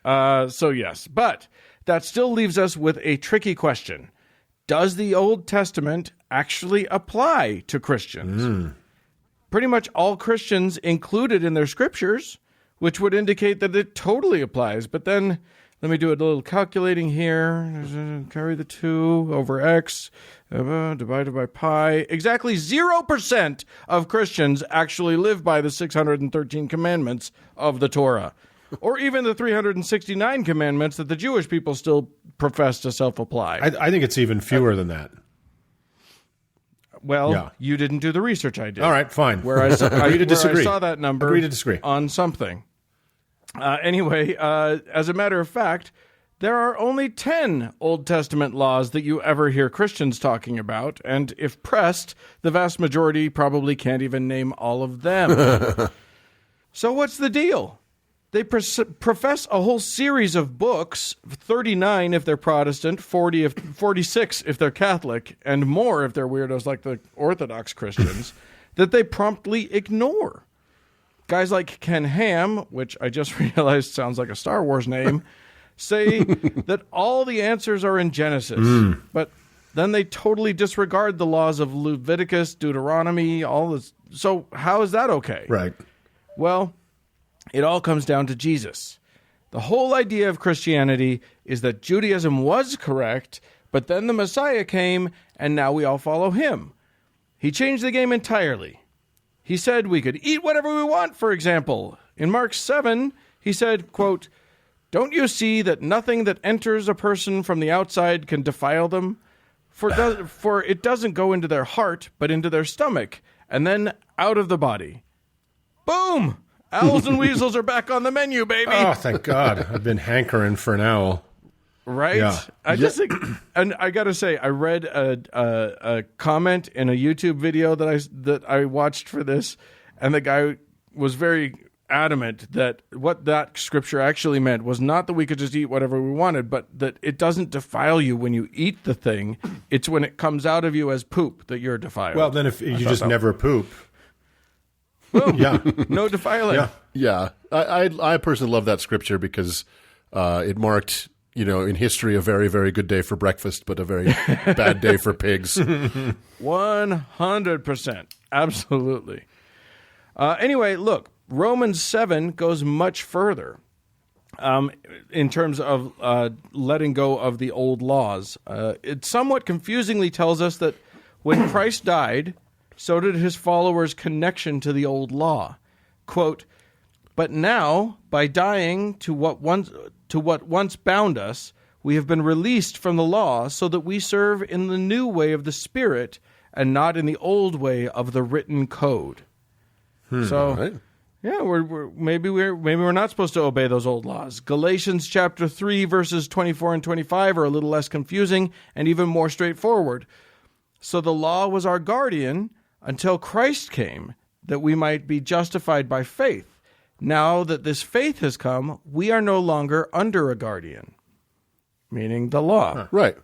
So yes, but that still leaves us with a tricky question. Does the Old Testament actually apply to Christians? Pretty much all Christians include it in their scriptures, which would indicate that it totally applies. But then, let me do a little calculating here. Carry the 2 over x, divided by pi. Exactly 0% of Christians actually live by the 613 commandments of the Torah, or even the 369 commandments that the Jewish people still profess to self-apply. I think it's even fewer than that. Well, you didn't do the research I did. All right, fine. Where I saw, Agree to disagree. I saw that number Agree to disagree. on something. Anyway, as a matter of fact, there are only 10 Old Testament laws that you ever hear Christians talking about, and if pressed, the vast majority probably can't even name all of them. So what's the deal? They profess a whole series of books, 39 if they're Protestant, 46 if they're Catholic, and more if they're weirdos like the Orthodox Christians, that they promptly ignore. Guys like Ken Ham, which I just realized sounds like a Star Wars name, say that all the answers are in Genesis, but then they totally disregard the laws of Leviticus, Deuteronomy, all this. So how is that okay? Right. Well, it all comes down to Jesus. The whole idea of Christianity is that Judaism was correct, but then the Messiah came, and now we all follow him. He changed the game entirely. He said we could eat whatever we want, for example. In Mark 7, he said, quote, "Don't you see that nothing that enters a person from the outside can defile them? For it doesn't go into their heart, but into their stomach, and then out of the body." Boom! Owls and weasels are back on the menu, baby. Oh, thank God. I've been hankering for an owl. Right? Yeah. I just think, and I got to say, I read a comment in a YouTube video that I watched for this, and the guy was very adamant that what that scripture actually meant was not that we could just eat whatever we wanted, but that it doesn't defile you when you eat the thing. It's when it comes out of you as poop that you're defiled. Well, then if you just never poop. Boom. Yeah. No defiling. Yeah. I personally love that scripture because it marked, in history, a very, very good day for breakfast, but a very bad day for pigs. 100%. Absolutely. Anyway, look, Romans 7 goes much further in terms of letting go of the old laws. It somewhat confusingly tells us that when Christ died, so did his followers' connection to the old law. Quote, "But now, by dying to what once bound us, we have been released from the law so that we serve in the new way of the Spirit and not in the old way of the written code." So, right. yeah, maybe we're not supposed to obey those old laws. Galatians chapter 3, verses 24 and 25 are a little less confusing and even more straightforward. "So the law was our guardian until Christ came, that we might be justified by faith. Now that this faith has come, we are no longer under a guardian," meaning the law. Right.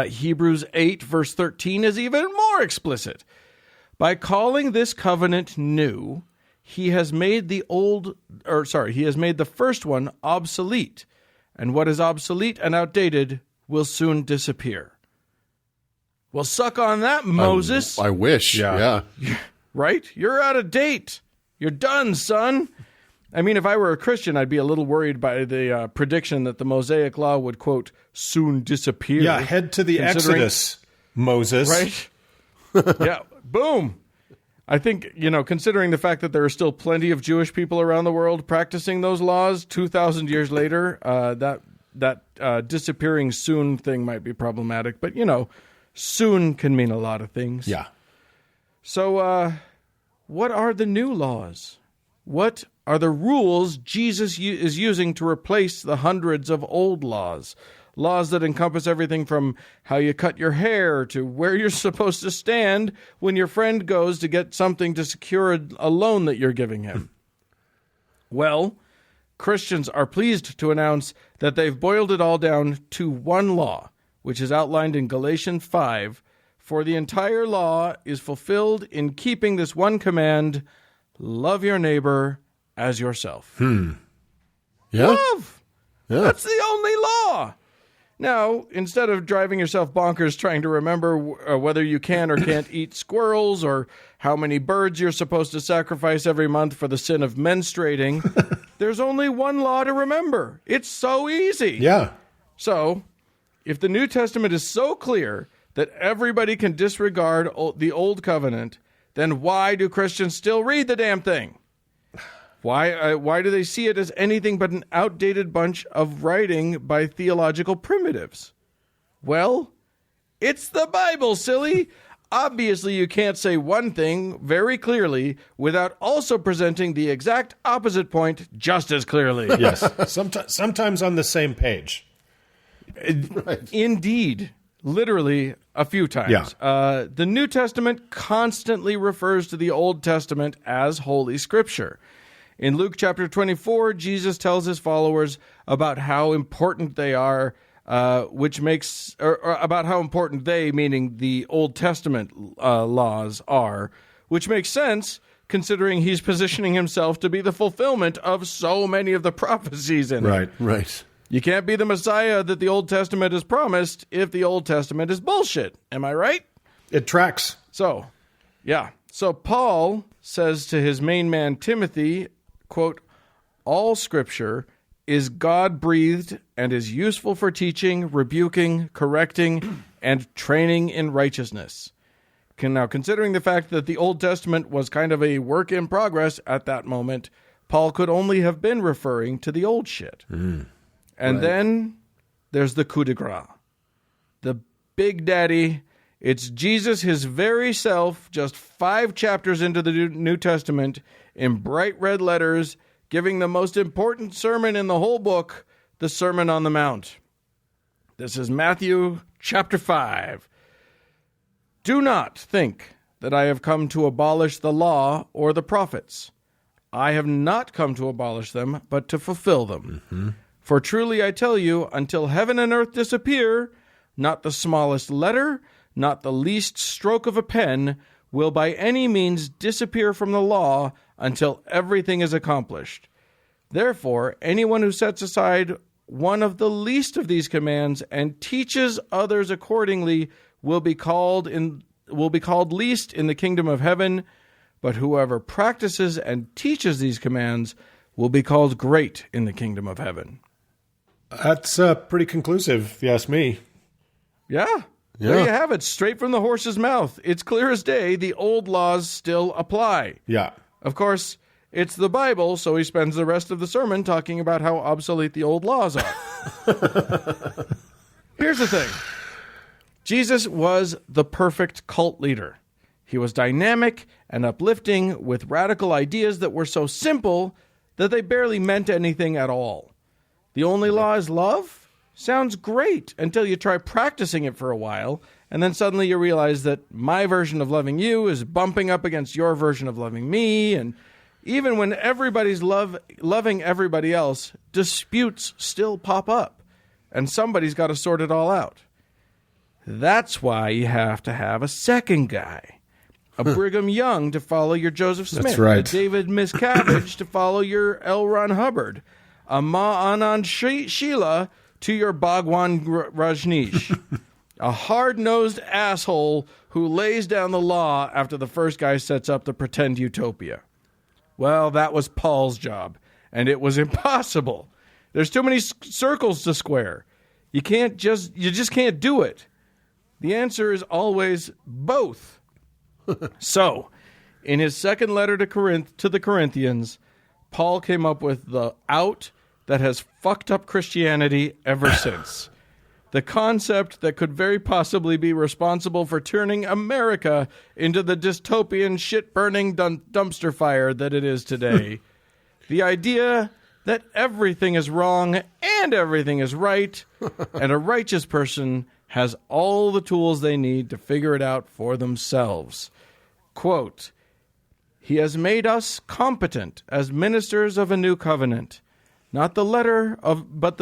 Hebrews 8, verse 13 is even more explicit. "By calling this covenant new, he has made the first one obsolete, and what is obsolete and outdated will soon disappear." Well, suck on that, Moses. I wish. Yeah. Right? You're out of date. You're done, son. I mean, if I were a Christian, I'd be a little worried by the prediction that the Mosaic Law would, quote, "soon disappear." Yeah, head to the Exodus, Moses. Right? Yeah, boom. I think, considering the fact that there are still plenty of Jewish people around the world practicing those laws 2,000 years later, that disappearing soon thing might be problematic. But, soon can mean a lot of things. Yeah. So, what are the new laws? What are the rules Jesus is using to replace the hundreds of old laws? Laws that encompass everything from how you cut your hair to where you're supposed to stand when your friend goes to get something to secure a loan that you're giving him. Well, Christians are pleased to announce that they've boiled it all down to one law, which is outlined in Galatians 5. "For the entire law is fulfilled in keeping this one command, love your neighbor as yourself." Yeah. Love! Yeah. That's the only law. Now, instead of driving yourself bonkers trying to remember whether you can or can't eat squirrels or how many birds you're supposed to sacrifice every month for the sin of menstruating, there's only one law to remember. It's so easy. Yeah. So, if the New Testament is so clear that everybody can disregard the Old Covenant, then why do Christians still read the damn thing? Why do they see it as anything but an outdated bunch of writing by theological primitives? Well, it's the Bible, silly. Obviously, you can't say one thing very clearly without also presenting the exact opposite point just as clearly. Yes. Sometimes on the same page. Right. Indeed. Literally a few times. Yeah. The New Testament constantly refers to the Old Testament as Holy Scripture. In Luke chapter 24, Jesus tells his followers about how important they are, about how important they, meaning the Old Testament laws, are, which makes sense considering he's positioning himself to be the fulfillment of so many of the prophecies in it. Right. You can't be the Messiah that the Old Testament has promised if the Old Testament is bullshit. Am I right? It tracks. So, yeah. So Paul says to his main man Timothy, quote, all Scripture is God-breathed and is useful for teaching, rebuking, correcting, and training in righteousness. Now, considering the fact that the Old Testament was kind of a work in progress at that moment, Paul could only have been referring to the old shit. And then there's the coup de grace. The big daddy. It's Jesus, his very self, just 5 chapters into the New Testament, in bright red letters, giving the most important sermon in the whole book, the Sermon on the Mount. This is Matthew chapter 5. Do not think that I have come to abolish the law or the prophets. I have not come to abolish them, but to fulfill them. For truly I tell you, until heaven and earth disappear, not the smallest letter, not the least stroke of a pen, will by any means disappear from the law until everything is accomplished. Therefore, anyone who sets aside one of the least of these commands and teaches others accordingly will be called least in the kingdom of heaven, but whoever practices and teaches these commands will be called great in the kingdom of heaven. That's pretty conclusive, if you ask me. Yeah. There you have it, straight from the horse's mouth. It's clear as day, the old laws still apply. Yeah. Of course, it's the Bible, so he spends the rest of the sermon talking about how obsolete the old laws are. Here's the thing. Jesus was the perfect cult leader. He was dynamic and uplifting with radical ideas that were so simple that they barely meant anything at all. The only law is love? Sounds great until you try practicing it for a while, and then suddenly you realize that my version of loving you is bumping up against your version of loving me, and even when everybody's loving everybody else, disputes still pop up, and somebody's got to sort it all out. That's why you have to have a second guy. A Brigham Young to follow your Joseph Smith. That's right. A David Miscavige to follow your L. Ron Hubbard. A Ma Anand Sheila to your Bhagwan Rajneesh. A hard-nosed asshole who lays down the law after the first guy sets up the pretend utopia. Well, that was Paul's job, and it was impossible. There's too many circles to square. You just can't do it. The answer is always both. So, in his second letter to the Corinthians, Paul came up with the out that has fucked up Christianity ever since. The concept that could very possibly be responsible for turning America into the dystopian, shit-burning dumpster fire that it is today. The idea that everything is wrong and everything is right, and a righteous person has all the tools they need to figure it out for themselves. Quote, he has made us competent as ministers of a new covenant, not the letter of, but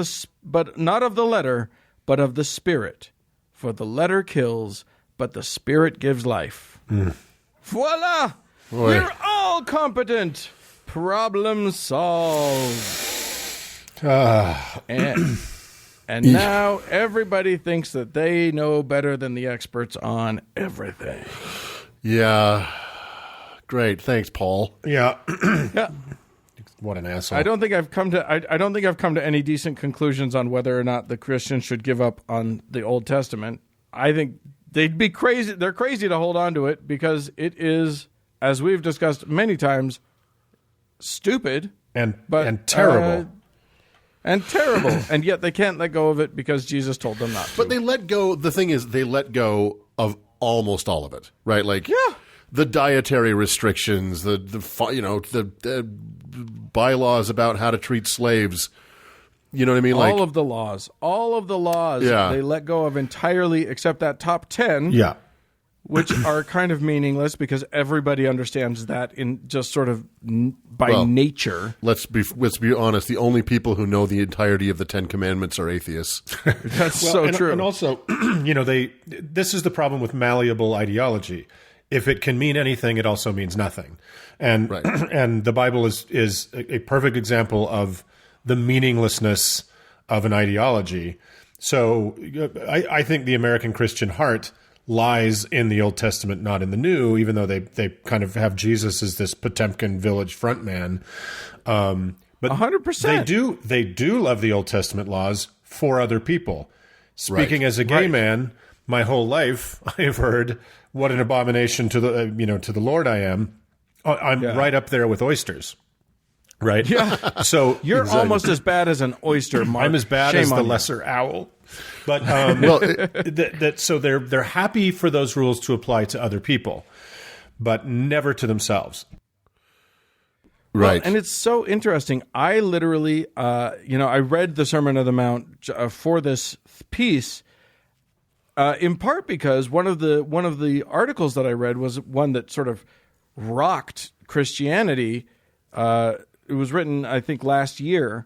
not of the letter, but of the Spirit. For the letter kills, but the Spirit gives life. Voila! Boy. We're all competent. Problem solved. And now everybody thinks that they know better than the experts on everything. Yeah. Great. Thanks, Paul. Yeah. Yeah. What an asshole. I don't think I've come to any decent conclusions on whether or not the Christians should give up on the Old Testament. I think they'd be crazy. They're crazy to hold on to it because it is, as we've discussed many times, stupid and terrible. And terrible. And yet they can't let go of it because Jesus told them not to. But they let go. The thing is, they let go of almost all of it, right? Like, the dietary restrictions, the bylaws about how to treat slaves. You know what I mean? All of the laws. Yeah. They let go of entirely, except that top 10. Yeah. Which are kind of meaningless because everybody understands that in just sort of by nature. Let's be honest. The only people who know the entirety of the 10 Commandments are atheists. That's so true. And also, this is the problem with malleable ideology. if it can mean anything, it also means nothing. And and the Bible is a perfect example of the meaninglessness of an ideology. So I think the American Christian heart lies in the Old Testament, not in the New, even though they kind of have Jesus as this Potemkin village frontman. But 100%. They do love the Old Testament laws for other people. Speaking as a gay man, my whole life I have heard what an abomination to the to the Lord I am. I'm right up there with oysters. Right? Yeah. So you're almost as bad as an oyster, Mark. I'm as bad Shame as the on you. lesser owl. But so they're happy for those rules to apply to other people, but never to themselves. Right. Well, and it's so interesting. I literally, I read the Sermon on the Mount for this piece, in part because one of the articles that I read was one that sort of rocked Christianity. It was written, I think, last year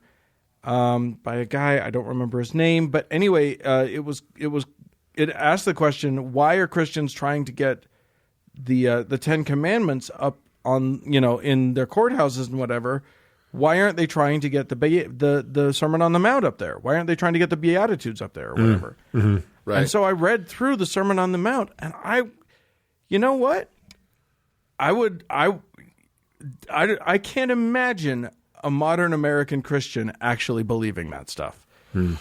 by a guy, I don't remember his name, but anyway, it asked the question: why are Christians trying to get the Ten Commandments up on in their courthouses and whatever? Why aren't they trying to get the Sermon on the Mount up there? Why aren't they trying to get the Beatitudes up there or whatever? Mm-hmm. Right. And so I read through the Sermon on the Mount, and you know what? I can't imagine a modern American Christian actually believing that stuff.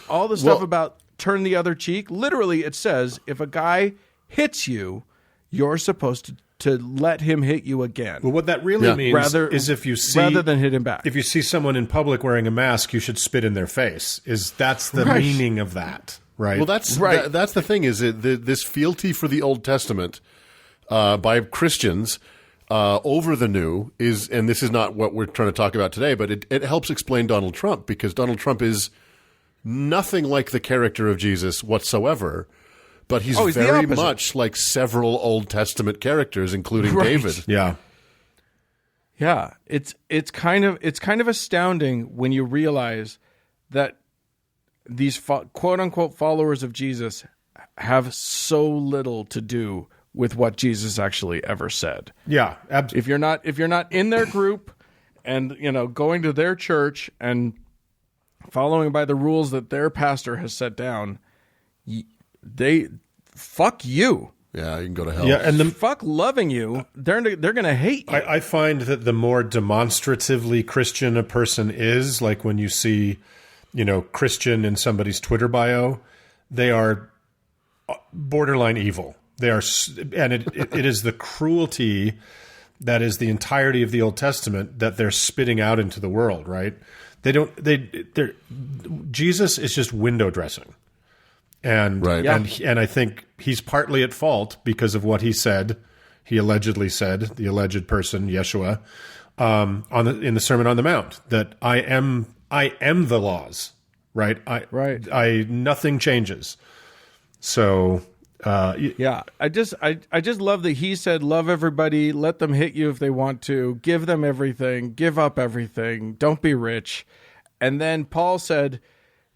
All the stuff about turn the other cheek, literally it says if a guy hits you, you're supposed to let him hit you again. Well, what that really means is rather than hit him back. If you see someone in public wearing a mask, you should spit in their face. That's the meaning of that, right? Well, that's the thing. Is this fealty for the Old Testament by Christians over the New is, and this is not what we're trying to talk about today, but it helps explain Donald Trump, because Donald Trump is nothing like the character of Jesus whatsoever. But he's very much like several Old Testament characters, including David. Yeah. Yeah. It's kind of astounding when you realize that these quote unquote followers of Jesus have so little to do with what Jesus actually ever said. Yeah, absolutely. If you're not in their group and going to their church and following by the rules that their pastor has set down, they fuck you. Yeah, you can go to hell. Yeah, and fuck loving you. They're going to hate you. I find that the more demonstratively Christian a person is, like when you see, Christian in somebody's Twitter bio, they are borderline evil. They are, and it is the cruelty that is the entirety of the Old Testament that they're spitting out into the world. Right? Jesus is just window dressing. And and I think he's partly at fault because of what he said. He allegedly said, the alleged person Yeshua, in the Sermon on the Mount, that I am the laws. Right. I nothing changes. So I just love that he said, love everybody, let them hit you if they want to, give them everything, give up everything, don't be rich. And then Paul said,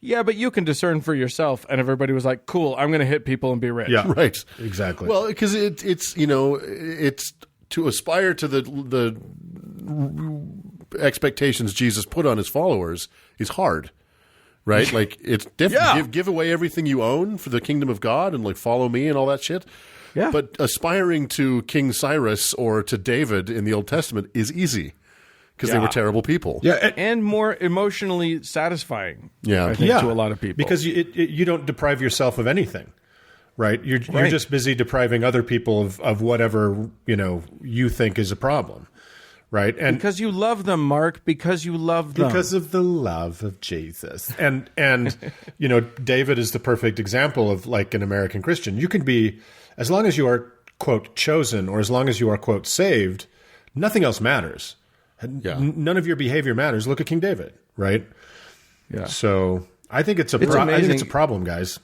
yeah, but you can discern for yourself. And everybody was like, cool, I'm going to hit people and be rich. Yeah, right. Exactly. Well, because it's to aspire to the expectations Jesus put on his followers is hard, right? Like it's different. Yeah. Give away everything you own for the kingdom of God and like follow me and all that shit. Yeah. But aspiring to King Cyrus or to David in the Old Testament is easy. Because they were terrible people. Yeah, and more emotionally satisfying. Yeah, I think to a lot of people. Because you don't deprive yourself of anything, right? You're just busy depriving other people of whatever you think is a problem, right? And because you love them, Mark. Because you love them. Because of the love of Jesus. And David is the perfect example of like an American Christian. You can be, as long as you are quote chosen, or as long as you are quote saved, nothing else matters. Yeah. None of your behavior matters. Look at King David, right? Yeah. So I think it's a problem, guys.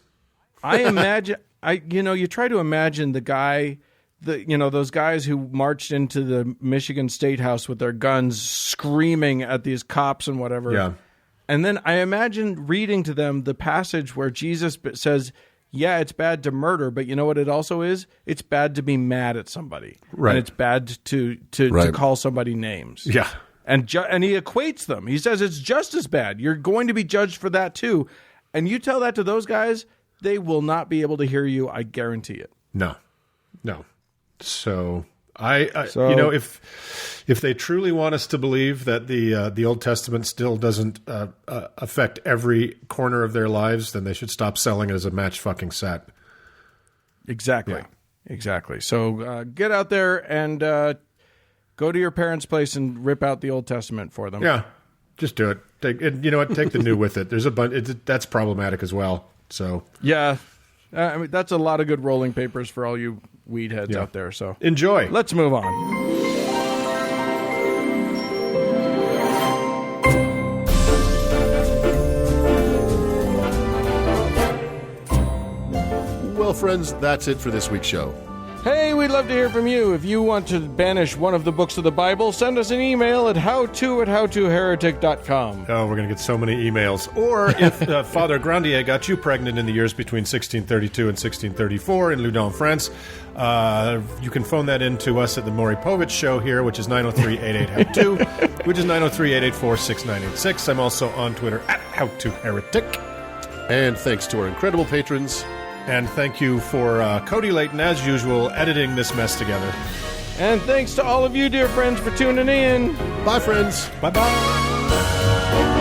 I imagine, you try to imagine the guy, those guys who marched into the Michigan State House with their guns, screaming at these cops and whatever. Yeah. And then I imagine reading to them the passage where Jesus says, yeah, it's bad to murder, but you know what it also is? It's bad to be mad at somebody. Right. And it's bad to call somebody names. Yeah. And he equates them. He says it's just as bad. You're going to be judged for that too. And you tell that to those guys, they will not be able to hear you. I guarantee it. No. So if they truly want us to believe that the Old Testament still doesn't affect every corner of their lives, then they should stop selling it as a match fucking set. Exactly. So get out there and go to your parents' place and rip out the Old Testament for them. Yeah, just do it. You know what? Take the new with it. There's a bunch. That's problematic as well. So yeah, I mean that's a lot of good rolling papers for all you weed heads out there. So enjoy. Let's move on. Well, friends, that's it for this week's show. Hey, we'd love to hear from you. If you want to banish one of the books of the Bible, send us an email at howto@howtoheretic.com. Oh, we're going to get so many emails. Or if Father Grandier got you pregnant in the years between 1632 and 1634 in Loudun, France, you can phone that in to us at the Maury Povich Show here, which is 903-88-HOW-TO, which is 903-884-6986. I'm also on Twitter at howtoheretic. And thanks to our incredible patrons. And thank you for Cody Layton, as usual, editing this mess together. And thanks to all of you, dear friends, for tuning in. Bye, friends. Bye-bye.